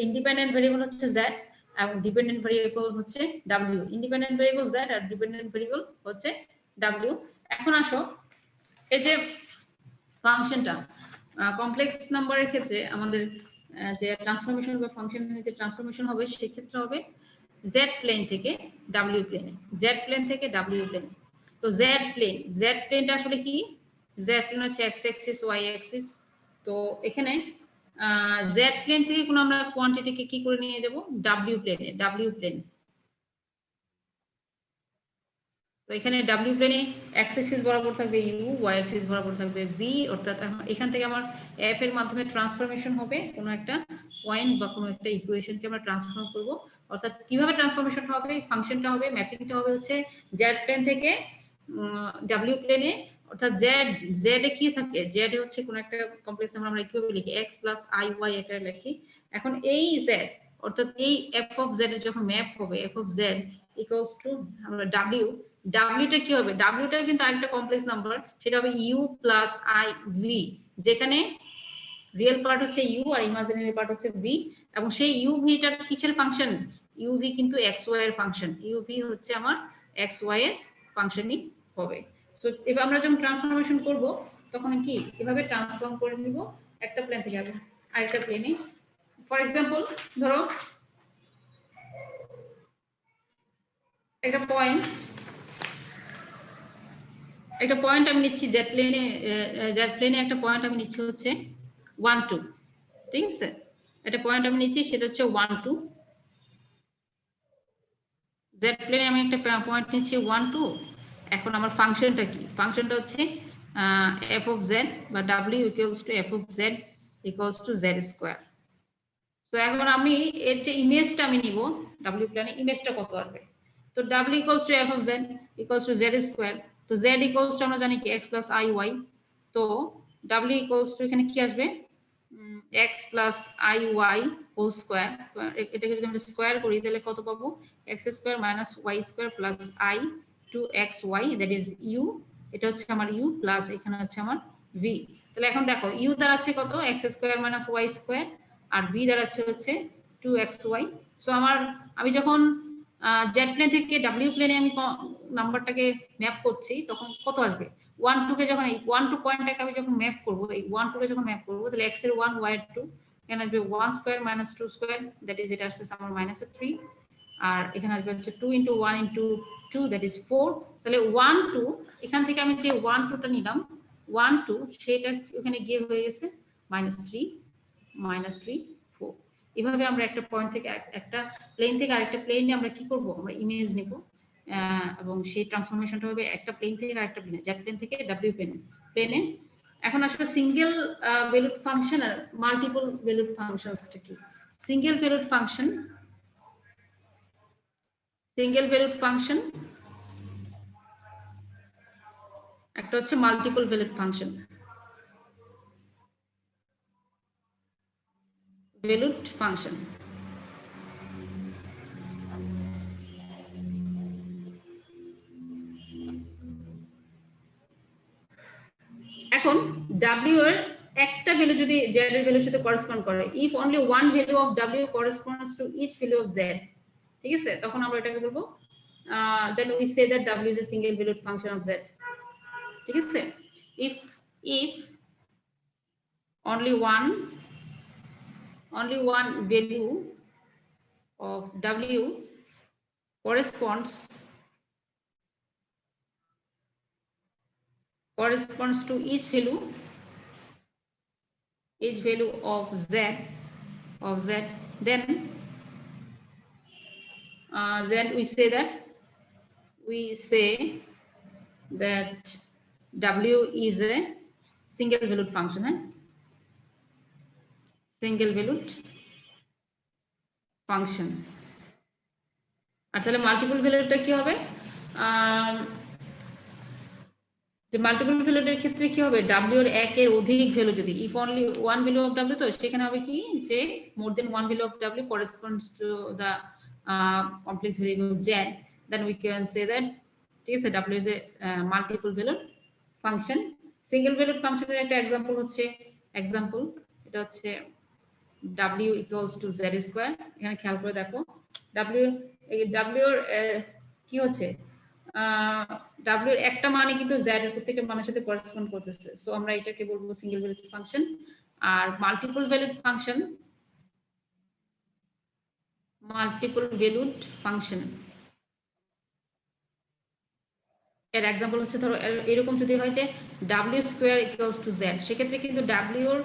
ইন্ডিপেন্ডেন্ট ভেরিয়েবল হচ্ছে z এবং ডিপেন্ডেন্ট ভেরিয়েবল হচ্ছে w, ইন্ডিপেন্ডেন্ট ভেরিয়েবল z আর ডিপেন্ডেন্ট ভেরিয়েবল হচ্ছে w। এখন আসো এই যে ফাংশনটা কমপ্লেক্স নাম্বারের ক্ষেত্রে আমাদের যে ট্রান্সফরমেশন বা ফাংশনের যে ট্রান্সফরমেশন হবে সেক্ষেত্রে হবে z প্লেন থেকে w প্লেনে, z প্লেন থেকে w প্লেনে। তো z প্লেনটা আসলে কি, z প্লেন হচ্ছে x অ্যাক্সিস y অ্যাক্সিস। তো এখানে z প্লেন থেকে কোন আমরা কোয়ান্টিটিকে কি করে নিয়ে যাব w প্লেনে। তো এখানে w প্লেনে x অ্যাক্সিস বরাবর থাকবে u, y অ্যাক্সিস বরাবর থাকবে v, অর্থাৎ এখান থেকে আমার f এর মাধ্যমে ট্রান্সফরমেশন হবে কোনো একটা পয়েন্ট বা কোনো একটা ইকুয়েশনকে আমরা ট্রান্সফর্ম করব। অর্থাৎ কিভাবে ট্রান্সফরমেশন হবে, ফাংশনটা হবে, ম্যাপিংটা হবে হচ্ছে z প্লেন থেকে w প্লেনে, অর্থাৎ z এ কি থাকে, z এ হচ্ছে কোন একটা কমপ্লেক্স নাম্বার আমরা কিভাবে লিখি x + iy আকারে লিখি। এখন এই z অর্থাৎ এই f অফ z এর যখন ম্যাপ হবে f of z equals two আমরা w টা কি হবে, w টা কিন্তু আরেকটা কমপ্লেক্স নাম্বার, সেটা হবে u + iv, যেখানে রিয়েল পার্ট হচ্ছে u আর ইমাজিনারি পার্ট হচ্ছে v, এবং সেই uv টা কিসের ফাংশন, uv কিন্তু xy এর ফাংশন, uv হচ্ছে আমার xy এর ফাংশনই হবে। সো এবার আমরা যখন ট্রান্সফরমেশন করব তখন কি এভাবে ট্রান্সফর্ম করে নিব একটা প্লেন থেকে আরেকটা প্লেনে। ফর এক্সাম্পল ধরো একটা পয়েন্ট আমি নিচ্ছি z প্লেনে একটা পয়েন্ট আমি নিচ্ছি হচ্ছে 1 2, ঠিক আছে, একটা পয়েন্ট আমি নিচ্ছি সেটা হচ্ছে 1 2, z প্লেনে আমি একটা পয়েন্ট নিচ্ছি 1 2। এখন আমার ফাংশনটা কি, ফাংশনটা হচ্ছে f of z বা w equals to f of z equals to z square. তো এখন আমি এর যে ইমেজটা আমি নিব w প্লেনে, ইমেজটা কত আসবে, তো w equals to f of z equals to z square. তো z equals to আমরা জানি কি x + iy, তো w equals to এখানে কি আসবে x + iy হোল স্কয়ার। তো এটাকে যদি আমরা স্কয়ার করি তাহলে কত পাবো, x square - y square + i to xy, that is u, এটা হচ্ছে আমার u প্লাস এখানে হচ্ছে আমার v। তাহলে এখন দেখো u দাঁড়াচ্ছে কত, x স্কয়ার - y স্কয়ার, আর v দাঁড়াচ্ছে হচ্ছে 2xy। সো আমি যখন জেড প্লেন থেকে ডাব্লিউ প্লেনে আমি নাম্বারটাকে ম্যাপ করছি তখন কত আসবে 1 2 কে যখন এই 1 2 পয়েন্টটাকে আমি যখন ম্যাপ করব এই 1 2 কে যখন ম্যাপ করব তাহলে x এর 1 y এর 2 এখানে আসবে 1 square minus 2 square that is এটা আসছে আমার -3 আর এখানে আসবে হচ্ছে 2 * 1 * 2 দ্যাট ইজ 4 তাহলে 1 2 এখান থেকে আমি যে 1 2 টা নিলাম 1 2 সেটা ওখানে গিয়ে হয়ে গেছে -3 4 এভাবে আমরা একটা পয়েন্ট থেকে একটা প্লেন থেকে আরেকটা প্লেনে আমরা কি করব আমরা ইমেজ নেব এবং সেই ট্রান্সফরমেশনটা হবে একটা প্লেন থেকে আরেকটা প্লেনে জেড প্লেন থেকে ডাব্লিউ প্লেনে এখন আসলে সিঙ্গেল ভ্যালুড ফাংশন আর মাল্টিপল ভ্যালুড ফাংশনসটা কি সিঙ্গেল ভ্যালুড ফাংশন একটা হচ্ছে মাল্টিপল ভ্যালুড ফাংশন এখন w এর একটা ভ্যালু যদি z এর ভ্যালুর সাথে করেসপন্ড করে if only one value of w corresponds to each value of z ঠিক আছে তখন আমরা এটাকে বলবো then we say that w is a single valued function of z ঠিক আছে if only one value of w corresponds to each value of z then we say that w is a single valued function আর তাহলে multiple ভ্যালুটা কি হবে যে multiple ভ্যালুর ক্ষেত্রে কি হবে w এর একের অধিক ভ্যালু যদি if only one value of w তো সেখানে হবে কি যে more than one value of w corresponds to the complex variable z then we can say that ঠিক আছে w is a multiple valued function single valued ফাংশনের একটা example হচ্ছে এটা হচ্ছে w equals to z square এখানে খেয়াল করে দেখো w এর কি হচ্ছে w এর একটা মানে কিন্তু z এর প্রত্যেকটা মানের সাথে করেসপন্ড করতেছে সো আমরা এটাকে বলবো সিঙ্গেল ভ্যালুড ফাংশন আর মাল্টিপল ভ্যালুড ফাংশন এর एग्जांपल হচ্ছে ধরো এরকম যদি হয় যে w square equals two z সেক্ষেত্রে কিন্তু w এর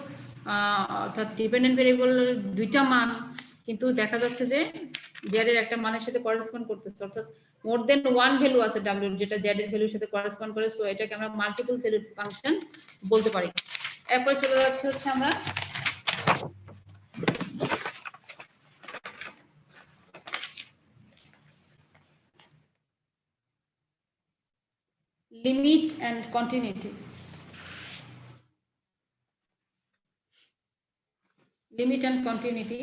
অর্থাৎ ডিপেন্ডেন্ট ভেরিয়েবলের দুইটা মান কিন্তু দেখা যাচ্ছে যে z এর একটা মানের সাথে করেসপন্ড করতেছে অর্থাৎ মোর দেন ওয়ান ভ্যালু আছে w যেটা z এর ভ্যালুর সাথে করেসপন্ড করে সো এটাকে আমরা মাল্টিপল ভ্যালুড ফাংশন বলতে পারি এরপর চলে যাচ্ছে হচ্ছে আমরা limit and continuity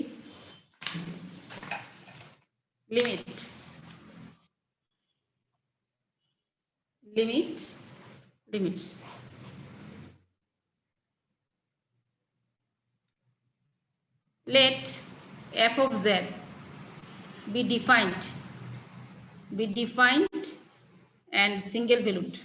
limits let f of z be defined and single valued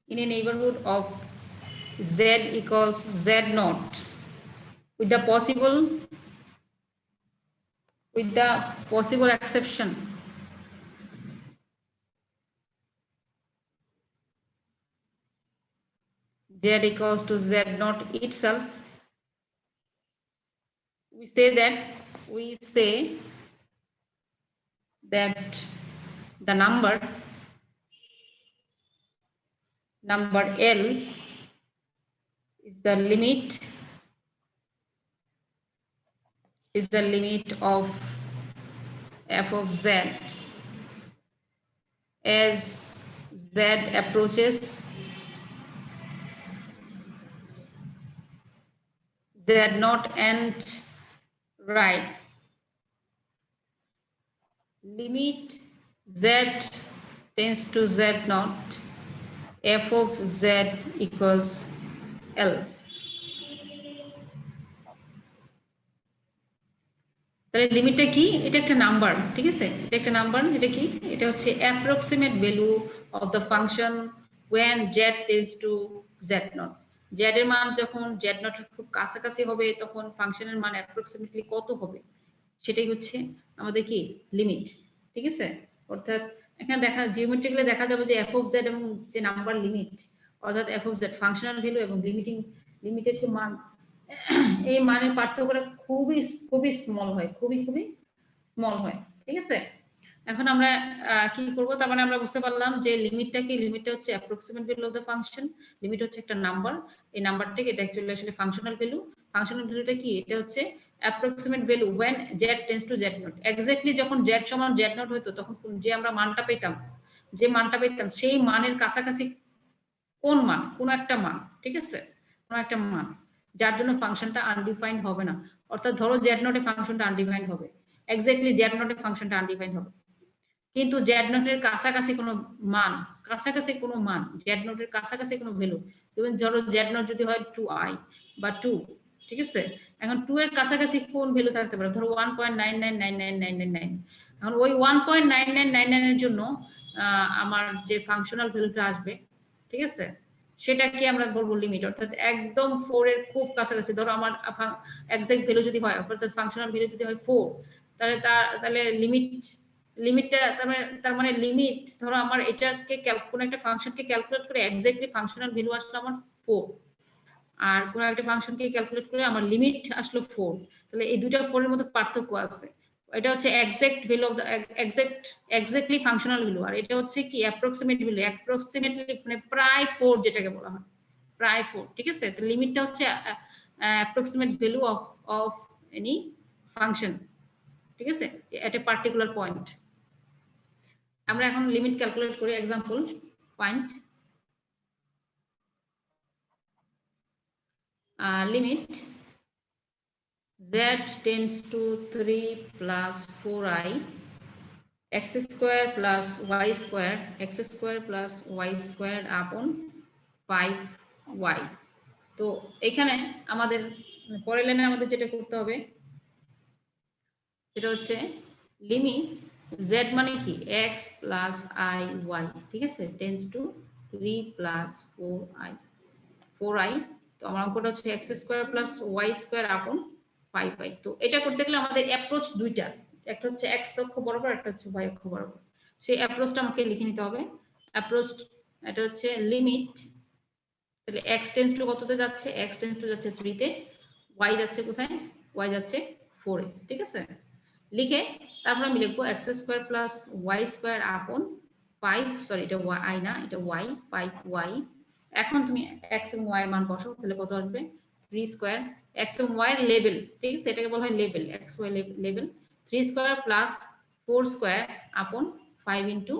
in a neighborhood of z equals z naught with the possible exception z equals to z naught itself we say that the number L is the limit of f of z as z approaches z naught and right limit z tends to z naught f of z equals L। তাহলে লিমিটটা কি? এটা একটা number, ঠিক আছে, এটা একটা number. এটা কি? এটা হচ্ছে approximate value of the function when z tends to z naught। z এর মান যখন z naught এর খুব কাছাকাছি হবে তখন ফাংশনের মান অ্যাপ্রক্সিমেটলি কত হবে, সেটাই হচ্ছে আমাদের কি লিমিট, ঠিক আছে। অর্থাৎ এখানে দেখা জিওমেট্রিক্যালি দেখা যাবে যে f of z এবং যে নাম্বার লিমিট, অর্থাৎ f of z functional value এবং লিমিটের যে মান, এই মানের পার্থক্যটা খুবই খুবই স্মল হয়, খুবই স্মল হয়, ঠিক আছে। এখন আমরা কি করব? তার মানে আমরা বুঝতে পারলাম যে লিমিটটা কি, লিমিটটা হচ্ছে approximate value of the function. Limit হচ্ছে একটা নাম্বার, এই নাম্বারটাকে এটা অ্যাকচুয়ালি আসলে ফাংশনাল ভ্যালু। ফাংশনাল ভ্যালুটা কি? এটা হচ্ছে approximate value when z tends to z naught। Exactly যখন z সমান z naught হতো তখন যে আমরা মানটা পেতাম, সেই মানের কাছাকাছি কোন মান, কোন একটা মান, ঠিক আছে, কোন একটা মান যার জন্য ফাংশনটা আনডিফাইন্ড হবে না। অর্থাৎ ধরো z naught এ ফাংশনটা আনডিফাইন্ড হবে, এক্স্যাক্টলি z naught এ ফাংশনটা আনডিফাইন্ড হবে, কিন্তু z naught এর কাছাকাছি কোনো মান, z naught এর কাছাকাছি কোনো ভ্যালু, যেমন ধরো z naught যদি হয় 2i বা 2, ঠিক আছে। এখন 2 এর কাছাকাছি কোন ভ্যালু থাকতে পারে? ধরো 1.999999। এখন ওই 1.9999 এর জন্য আমার যে ফাংশনাল ভ্যালুটা আসবে, ঠিক আছে, সেটাকে আমরা বলবো লিমিট। অর্থাৎ একদম 4 এর খুব কাছাকাছি। ধরো আমার এক্সাক্ট ভ্যালু যদি হয়, অর্থাৎ ফাংশনাল ভ্যালু যদি হয় 4, তাহলে লিমিটটা তার মানে লিমিট, ধরো আমার এটাকে কোন একটা ফাংশনকে ক্যালকুলেট করে এক্স্যাক্টলি ফাংশনাল ভ্যালু আসলো আমার 4, আর কোন একটা ফাংশনকে ক্যালকুলেট করে আমার লিমিট আসলো 4, তাহলে এই দুটো 4 এর মধ্যে পার্থক্য আছে। এটা হচ্ছে exact value of the exactly functional value, আর এটা হচ্ছে কি অ্যাপ্রক্সিমেট ভ্যালু, অ্যাপ্রক্সিমেটলি মানে প্রায় 4 যেটাকে বলা হয়, প্রায় 4, ঠিক আছে। তো লিমিটটা হচ্ছে approximate value of any function, ঠিক আছে, এট এ পার্টিকুলার পয়েন্ট। আমরা এখন লিমিট ক্যালকুলেট করি। Example point limit z tends to 3 plus 4i x square plus y square plus y square upon 5y। তো এখানে আমাদের পরের লাইনে আমাদের যেটা করতে হবে সেটা হচ্ছে লিমিট z মানে কি x plus i y, ঠিক আছে, tends to 3 plus 4i। তো আমার অঙ্কটা হচ্ছে x square plus y square upon 5i। তো এটা করতে গেলে আমাদের অ্যাপ্রোচ দুইটা, একটা হচ্ছে x অক্ষ বরাবর, একটা হচ্ছে y অক্ষ বরাবর। সেই অ্যাপ্রোচটা আমাকে লিখে নিতে হবে। অ্যাপ্রোচ এটা হচ্ছে লিমিট, তাহলে x টেন্ডস টু কততে যাচ্ছে? x টেন্ডস টু যাচ্ছে 3 তে, y যাচ্ছে কোথায়? y যাচ্ছে 4 এ, ঠিক আছে। লিখে তারপর আমি লিখবো x square plus y square আপন 5, সরি এটা y না, এটা y, 5y। এখন তুমি x এবং y এর মান বসাও, তাহলে কত আসবে? 3 স্কয়ার, x এবং y এর লেভেল, ঠিক আছে, এটাকে বলা হয় level, x y level, 3 square plus 4 square আপন 5 ইনটু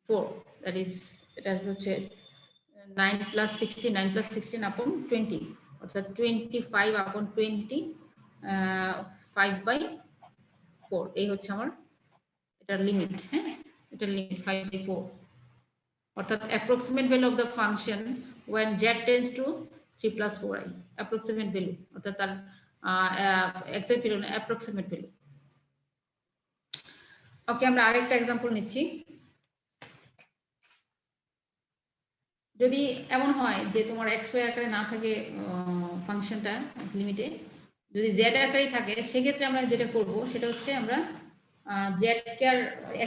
4, দ্যাট ইজ এটা হচ্ছে 9 প্লাস 16, 9 প্লাস 16 আপন 20, অর্থাৎ 25 আপন 20, 5/4। এই হচ্ছে আমার এটার লিমিট। হ্যাঁ, এটার লিমিট 5/4, অর্থাৎ approximate value of the function when z tends to 3 plus 4i, approximate value, অর্থাৎ তার এক্সাক্ট ভ্যালু না, অ্যাপ্রক্সিমেট ভ্যালু। ওকে, আমরা আরেকটা एग्जांपल নিচ্ছি। যদি এমন হয় যে তোমার xy আকারে না থাকে ফাংশনটা লিমিটে, যদি z আকারে থাকে, সেক্ষেত্রে আমরা যেটা করব সেটা হচ্ছে আমরা z কে আর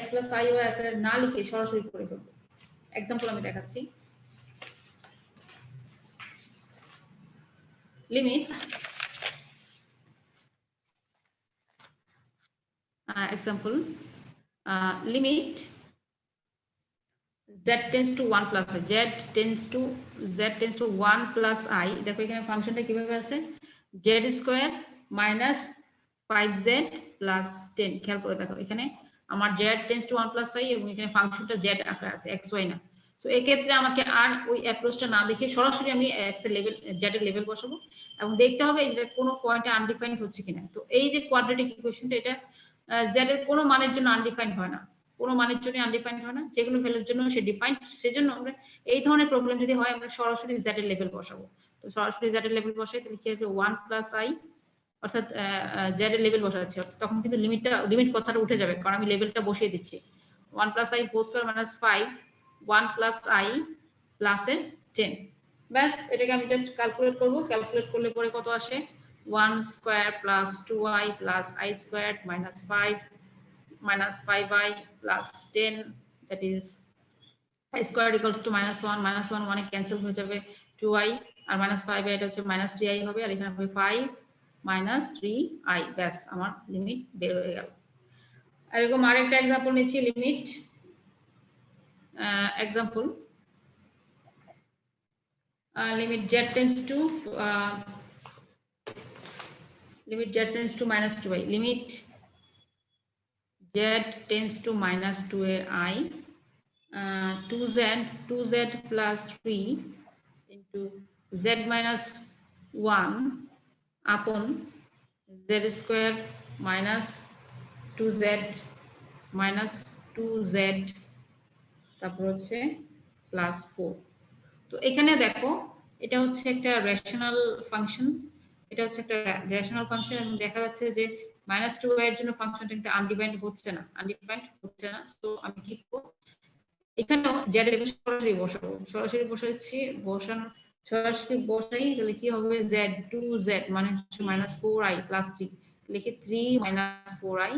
x প্লাস i y আকারে না লিখে সরাসরি করে ফেলব। एग्जांपल আমি দেখাচ্ছি। Limit example limit z tends to 1 plus i, z tends to 1 plus i। দেখো এখানে ফাংশনটা কিভাবে আছে, z square minus 5z plus 10। খেয়াল করে দেখো এখানে আমার z tends to 1 plus i এবং এখানে ফাংশনটা z আকারে আছে, xy না। সো এই ক্ষেত্রে আমাকে আর ওই অ্যাপ্রোচটা না দেখে সরাসরি আমি x এর লেভেল, z এর লেভেল বসাবো এবং দেখতে হবে যে কোনো পয়েন্টে আনডিফাইন্ড হচ্ছে কিনা। তো এই যে কোয়াড্রেটিক ইকুয়েশনটা, এটা z এর কোনো মানের জন্য আনডিফাইন্ড হয় না, কোনো মানের জন্য আনডিফাইন্ড হয় না, যে কোনো ভ্যালুর জন্য সে ডিফাইন্ড। সেজন্য আমরা এই ধরনের প্রবলেম যদি হয় আমরা সরাসরি z এর লেভেল বসাবো। তো সরাসরি z এর লেভেল বসাই তাহলে কি হবে 1 + i, অর্থাৎ z এর লেভেল বসাচ্ছি, তখন কিন্তু লিমিট কথাটা উঠে যাবে, কারণ আমি লেভেলটা বসিয়ে দিচ্ছি। 1 + i whole square minus 5 1 + i plus এর 10। ব্যাস, এটাকে আমি জাস্ট ক্যালকুলেট করব। ক্যালকুলেট করলে পরে কত আসে 1 square plus 2i plus i square minus 5 minus 5i plus 10, that is i squared equals to -1 -1 1 cancel হয়ে যাবে 2i আর -5 এটা হচ্ছে -3i হবে, আর এখানে হবে 5 -3i। ব্যাস, আমার লিমিট বের হয়ে গেল। এরকম আরেকটা एग्जांपल নিচ্ছি, limit example limit z tends to -2i, limit z tends to -2 এর i 2z plus 3 into z minus 1 upon z square minus 2z minus 2z তারপর হচ্ছে প্লাস 4। তো এখানে দেখো এটা হচ্ছে একটা রেশনাল ফাংশন, এটা হচ্ছে একটা রেশনাল ফাংশন, এবং দেখা যাচ্ছে যে -2 এর জন্য ফাংশনটা কিন্তু আনডিফাইন্ড হচ্ছে না। তো আমি কি করব, এখানেও z এর লেভেল সরাসরি বসাবো, সরাসরি বসাই, তাহলে কি হবে z 2z মানে হচ্ছে -4i প্লাস 3, লিখে 3 4i,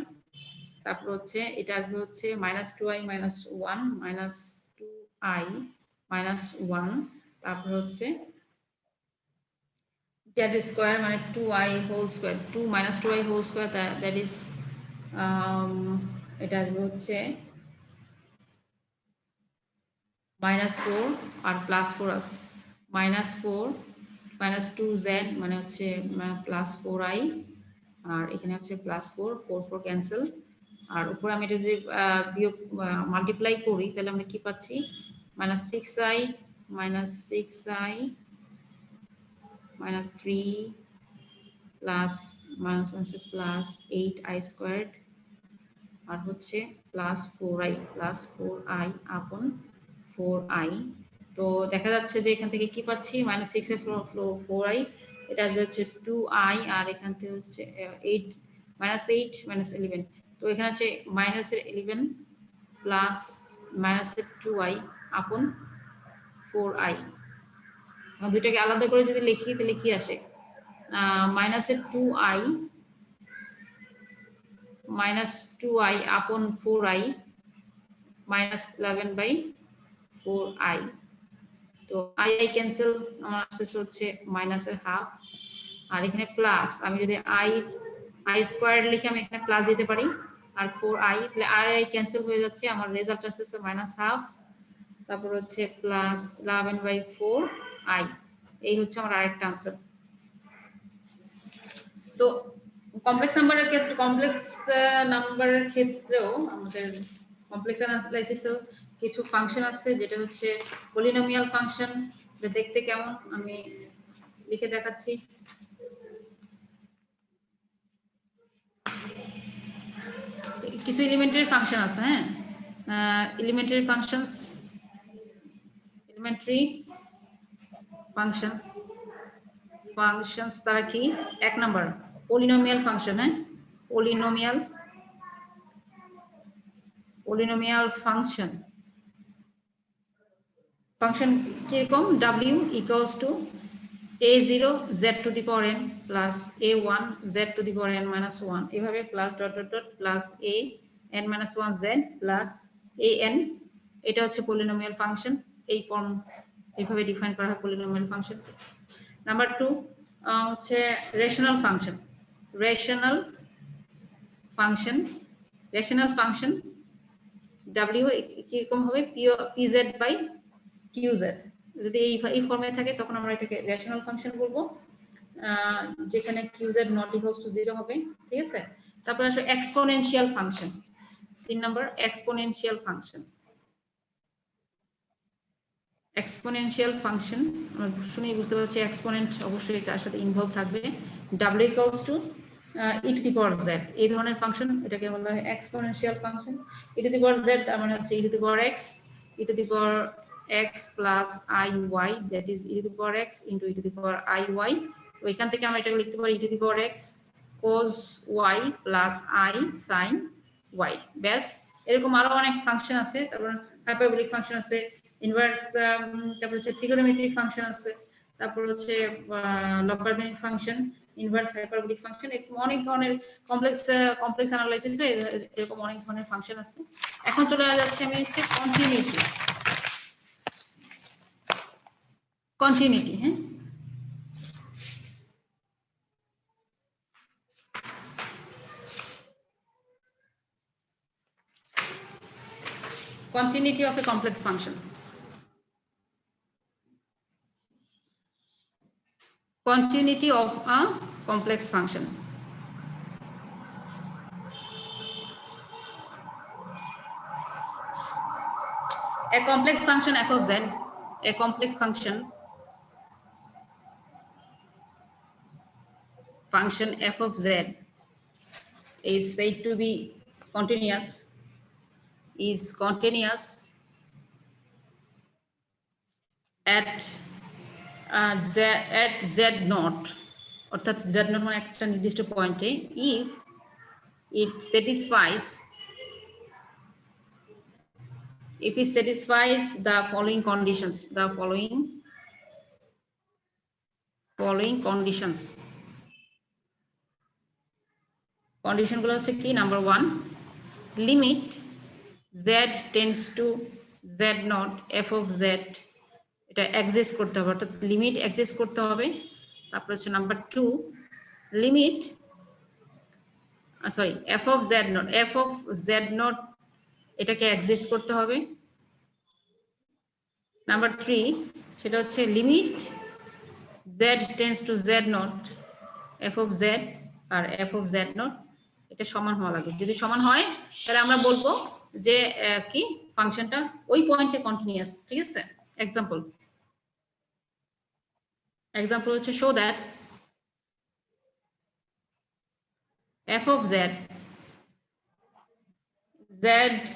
তারপর হচ্ছে এটা আসবে হচ্ছে -2i -1 -2i -1, তারপর হচ্ছে z স্কয়ার মানে 2i whole square 2 -2i whole square, that is এটা আসবে হচ্ছে -4 আর +4 আছে, -4 -2z মানে হচ্ছে +4i, আর এখানে হচ্ছে +4 4 ক্যান্সেল, আর উপরে আমি এটা যে বিয়োগ মাল্টিপ্লাই করি তাহলে আমরা কি পাচ্ছি -6i -3 plus plus 8i squared আর হচ্ছে +4i আপন 4i। তো দেখা যাচ্ছে যে এখান থেকে কি পাচ্ছি -6 এর 4i, এটা আসবে হচ্ছে 2i, আর এখান থেকে হচ্ছে 8 -11, তো এখানে আছে -11 প্লাস -2i আপন 4i। দুইটাকে আলাদা করে যদি লিখি তাহলে কি আসে -2i আপন 4i -11/4i। তো i ক্যান্সেল, আমার আসছে হচ্ছে -1/2, আর এখানে প্লাস আমি যদি i স্কয়ার্ড লিখে আমি এখানে প্লাস দিতে পারি, আর 4i, তাহলে i ক্যান্সেল হয়ে যাচ্ছে, আমার রেজাল্ট আসছে -1/2, তারপর হচ্ছে +11/4i। এই হচ্ছে আমার আরেকটা आंसर। তো কমপ্লেক্স নাম্বারের ক্ষেত্রেও আমাদের কমপ্লেক্স অ্যানালাইসিসেও কিছু ফাংশন আছে, যেটা হচ্ছে পলিনোমিয়াল ফাংশন। এটা দেখতে কেমন আমি লিখে দেখাচ্ছি। কিছু এলিমেন্টারি ফাংশন আছে, হ্যাঁ, এলিমেন্টারি ফাংশনস তারা কি, এক নাম্বার পলিনোমিয়াল ফাংশন, হ্যাঁ, পলিনোমিয়াল ফাংশন কিরকম, w equals to a0 z to the power n plus a1 z to the power n minus 1, এভাবে plus dot dot dot plus a n minus 1 z plus an, এটা হচ্ছে polynomial function. এই form এইভাবে define করা হয় polynomial function. Number 2 হচ্ছে rational function w কিরকম হবে pz বাই qz, যদি এই ফর্মে থাকে তখন আমরা এটাকে রেশনাল ফাংশন বলবো, যেখানে qz নট ইকুয়ালস টু 0 হবে, ঠিক আছে। তারপর আসলে exponential function, 3 number exponential function আমরা শুনেই বুঝতে পারছি এক্সপোনেন্ট অবশ্যই তার সাথে ইনভলভ থাকবে। w equals to E to the power Z, এই ধরনের ফাংশন, এটাকে বলা হয় exponential function. E to the power Z তার মানে হচ্ছে E to the power X, E to the power X plus I Y, that is E to the power X into E to the power I Y. তো এখান থেকে আমরা এটাকে লিখতে পারি E to the power X cos y plus i sine y. ব্যাস, এরকম আরো অনেক ফাংশন আছে। তারপর হাইপারবোলিক ফাংশন আছে, ইনভার্স, তারপর হচ্ছে ট্রিগোনোমেট্রিক ফাংশন আছে, তারপর হচ্ছে logarithmic function, inverse hyperbolic function, এরকম অনেক ধরনের কমপ্লেক্স অ্যানালাইসিস এরকম অনেক ধরনের ফাংশন আছে। এখন চলে যাচ্ছে আমি হচ্ছে কন্টিনিউটি। হ্যাঁ, continuity of a complex function. Continuity of a complex function. A complex function f of z, a complex function f of z is said to be continuous, at z naught, অর্থাৎ z naught মানে একটা নির্দিষ্ট পয়েন্টে, if it satisfies the following conditions, condition গুলো হচ্ছে কি, number 1, limit z tends to z naught f of z, এটা exist করতে হবে, অর্থাৎ লিমিট এক্সিস্ট করতে হবে। তারপর হচ্ছে number 2, limit f of z naught এটাকে এক্সিস্ট করতে হবে। নাম্বার 3, সেটা হচ্ছে limit z tends to z naught f of z আর f of z নট এটা সমান হওয়া লাগবে। যদি সমান হয় তাহলে আমরা বলবো যে কি ফাংশনটা ওই পয়েন্টে কন্টিনিউয়াস। ঠিক আছে, এক্সাম্পল হচ্ছে show that f of z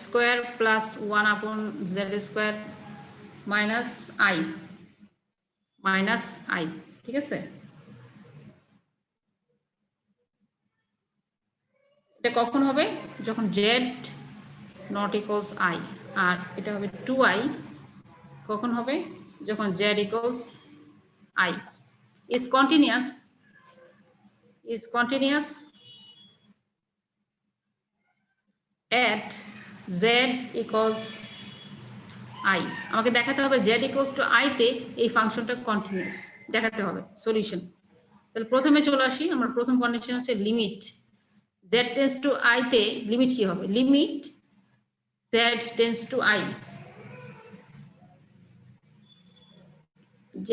square plus 1 upon z square minus i, ঠিক আছে। এটা কখন হবে, যখন z not equals i, আর এটা হবে 2i কখন হবে, যখন z equals i, is continuous at z equals i। আমাকে দেখাতে হবে z equals to i তে এই ফাংশনটা কন্টিনিউয়াস দেখাতে হবে। সলিউশন, তাহলে প্রথমে চলে আসি, আমরা প্রথম কন্ডিশন হচ্ছে limit z tends to i তে লিমিট কি হবে, limit z tends to i, z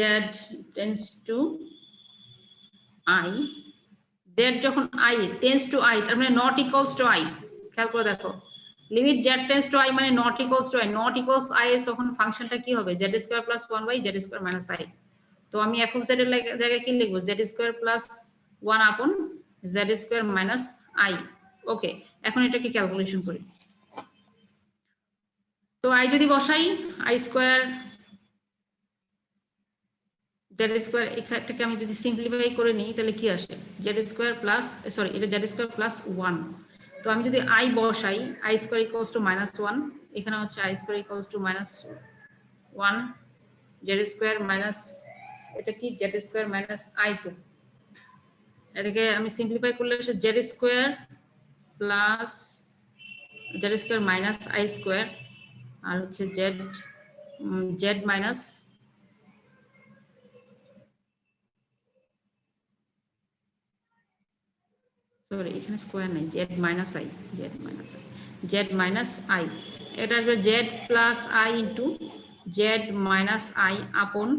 tends to i, z যখন i টেন্ডস টু i তার মানে নট ইকুয়ালস টু i, খেয়াল করে দেখো, limit z tends to i মানে not equals to i, not equals i এর তখন ফাংশনটা কি হবে, z স্কয়ার plus 1 z square minus i। তো আমি f of z এর জায়গায় কি লিখবো, z স্কয়ার প্লাস 1 আপন z স্কয়ার মাইনাস i। ওকে, এখন এটাকে ক্যালকুলেশন করি। তো i যদি বসাই, i স্কয়ার z স্কয়ার, এটাকে আমি যদি সিম্পলিফাই করে নিই তাহলে কি আসে, z স্কয়ার প্লাস এটা z স্কয়ার প্লাস 1। তো আমি যদি i বসাই, i স্কয়ার ইকুয়ালস টু -1, এখানে হচ্ছে i square equals to -1 z square minus, এটা কি z স্কয়ার মাইনাস i, তো এটাকে আমি সিম্পলিফাই করলে হচ্ছে z স্কয়ার plus z square minus i square, আর হচ্ছে z মাইনাস, সরি এখানে স্কয়ার নাই, z মাইনাস i, এটা আসবে z plus i into z minus i upon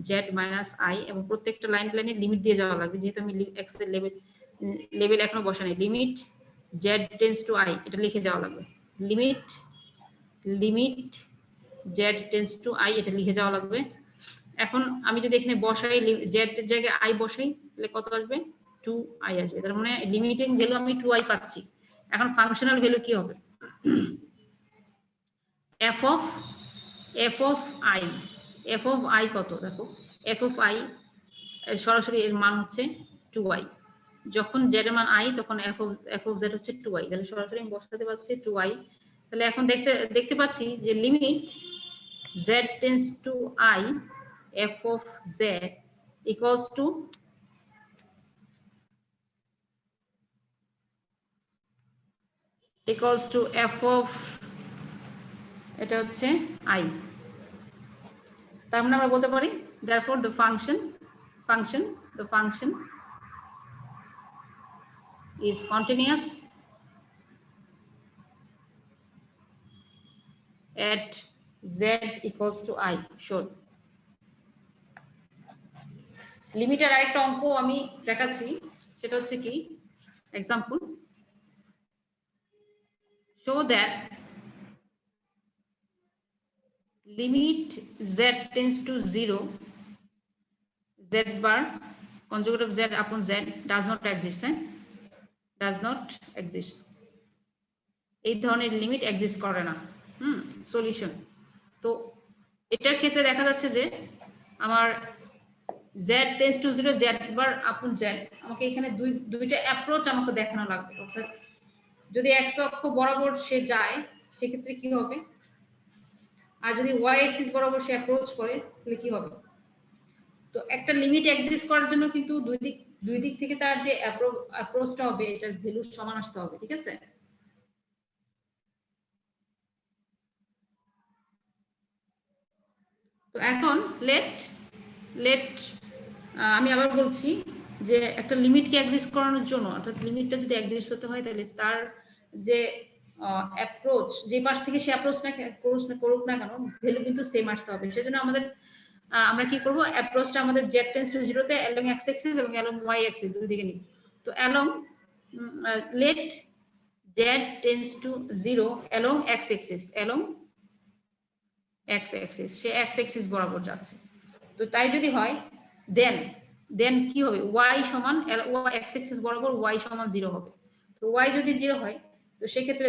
z minus i, এবং প্রত্যেকটা লাইন লিমিট দিয়ে যাওয়া লাগবে, যেহেতু আমি x এর লেভেল এখনো বসানি। Limit z tends to i এটা লিখে যাওয়া লাগবে, limit z tends to i এটা লিখে যাওয়া লাগবে। এখন আমি যদি এখানে বসাই z এর জায়গায় i বসাই তাহলে কত আসবে, 2i আসবে। তার মানে লিমিটিং ভ্যালু আমি 2i পাচ্ছি। এখন ফাংশনাল ভ্যালু কি হবে? f of i কত দেখো, f of i সরাসরি এর মান হচ্ছে 2i। যখন z এর মান i তখন f of z হচ্ছে 2i, তাহলে সরাসরি আমি বসাতে পারছি 2i। তাহলে এখন দেখতে পাচ্ছি যে limit z tends to i f of z equals to f of এটা হচ্ছে i। তার মানে আমরা বলতে পারি therefore the function is continuous at z equals to i. Sure. লিমিটের আরেকটা অঙ্ক আমি দেখাচ্ছি, সেটা হচ্ছে কি example, show that limit z tends to 0 z bar conjugate of z upon z does not exist, does not exist, এই ধরনের লিমিট এক্সিস্ট করে না। সলিউশন, তো এটার ক্ষেত্রে দেখা যাচ্ছে যে আমার z tends to 0 z bar upon z, আমাকে এখানে দুইটা অ্যাপ্রোচ আমাকে দেখানো লাগবে। অর্থাৎ যদি x অক্ষ বরাবর সে যায় সেক্ষেত্রে কি হবে, আর যদি y অ্যাক্সিস বরাবর সে অ্যাপ্রোচ করে তাহলে কি হবে। তো একটা লিমিট এক্সিস্ট করার জন্য কিন্তু দুই দিক থেকে তার যে অ্যাপ্রোচটা হবে এটার ভ্যালু সমান আসতে হবে, ঠিক আছে। তো এখন লেট আমি আবার বলছি যে একটা লিমিটকে এক্সিস্ট করানোর জন্য, অর্থাৎ লিমিটটা যদি এক্সিস্ট হতে হয় তাহলে তার যে অ্যাপ্রোচ, যে পাশ থেকে সে অ্যাপ্রোচ করুক না কেন ভ্যালু কিন্তু সেম আসতে হবে। সেজন্য আমরা কি করব, অ্যাপ্রোচটা আমাদের z টেন্ডস টু 0 তে along x axis এবং along y axis দুই দিকে নিব। তো along let z tends to 0 along x axis, say x axis বরাবর যাচ্ছে। তো তাই যদি হয় দেন কি হবে, y সমান x axis বরাবর y সমান 0 হবে। তো y যদি 0 হয় তো সেক্ষেত্রে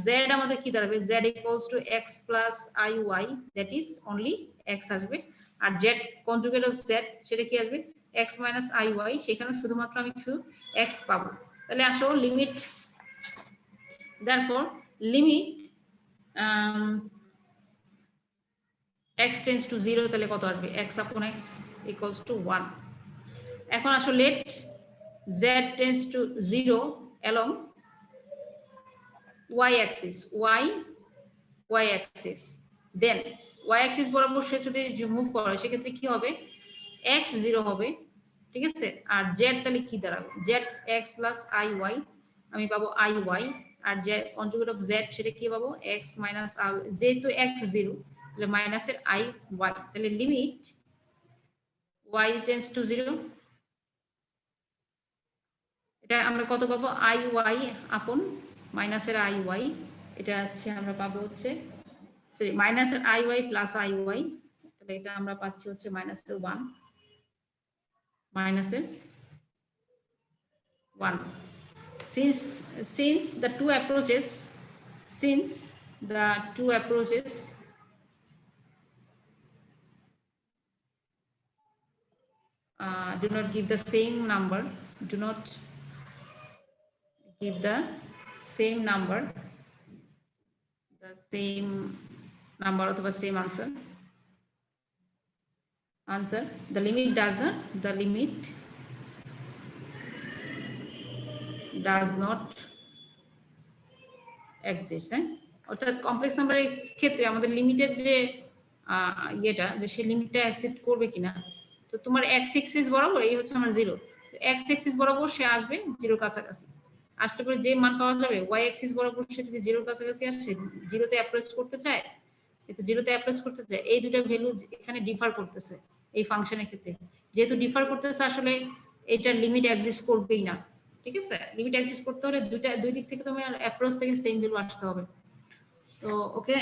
z আমাদের কি দাঁড়াবে, z equals to x plus iy, that is only x আসবে। আর z conjugate of z সেটা কি আসবে, x minus iy, সেখানে শুধুমাত্র আমি শুধু x পাবো। তাহলে আসো limit, therefore limit x tends to 0, তাহলে কত আসবে, x upon x equals to 1। এখন আসো let z tends to 0 along y axis, then y axis বরাবর সে যদি মুভ করে সেক্ষেত্রে কি হবে, x 0 হবে, ঠিক আছে। আর z তাহলে কি দাঁড়াবে, z x plus iy, আমি পাবো iy, আর z কনজুগেট অফ z সেটা কি পাবো, x minus i, যেহেতু x 0 তাহলে মাইনাস এর iy, তাহলে লিমিট y tends to 0, এটা আমরা কত পাবো, iy আপন মাইনাসের iy, এটা হচ্ছে আমরা পাবো হচ্ছে সরি মাইনাসের iy প্লাস iy, তাহলে এটা আমরা পাচ্ছি হচ্ছে মাইনাসের 1, since the two approaches do not give the same number, অথবা same answer, the limit does not exist, অর্থাৎ কমপ্লেক্স নাম্বারের ক্ষেত্রে আমাদের লিমিটের যে ইয়েটা, যে সে লিমিটটা এক্সিস্ট করবে কিনা। তো তোমার x axis বরাবর এই হচ্ছে আমার 0, x axis বরাবর সে আসবে 0 কাছাকাছি, আসলে পরে যে মান পাওয়া যাবে y axis বরাবর সে যদি 0 কাছাকাছি আসে, 0 তে অ্যাপ্রোচ করতে চায়, কিন্তু 0 তে অ্যাপ্রোচ করতে চায়, এই দুটো ভ্যালু এখানে ডিফার করতেছে এই ফাংশনের ক্ষেত্রে। যেহেতু ডিফার করতেছে আসলে এটার লিমিট এক্সিস্ট করবেই না, ঠিক আছে। লিমিট এক্সিস্ট করতে হলে দুই দিক থেকে তোমার অ্যাপ্রোচ থেকে সেম ভ্যালু আসতে হবে। তো ওকে,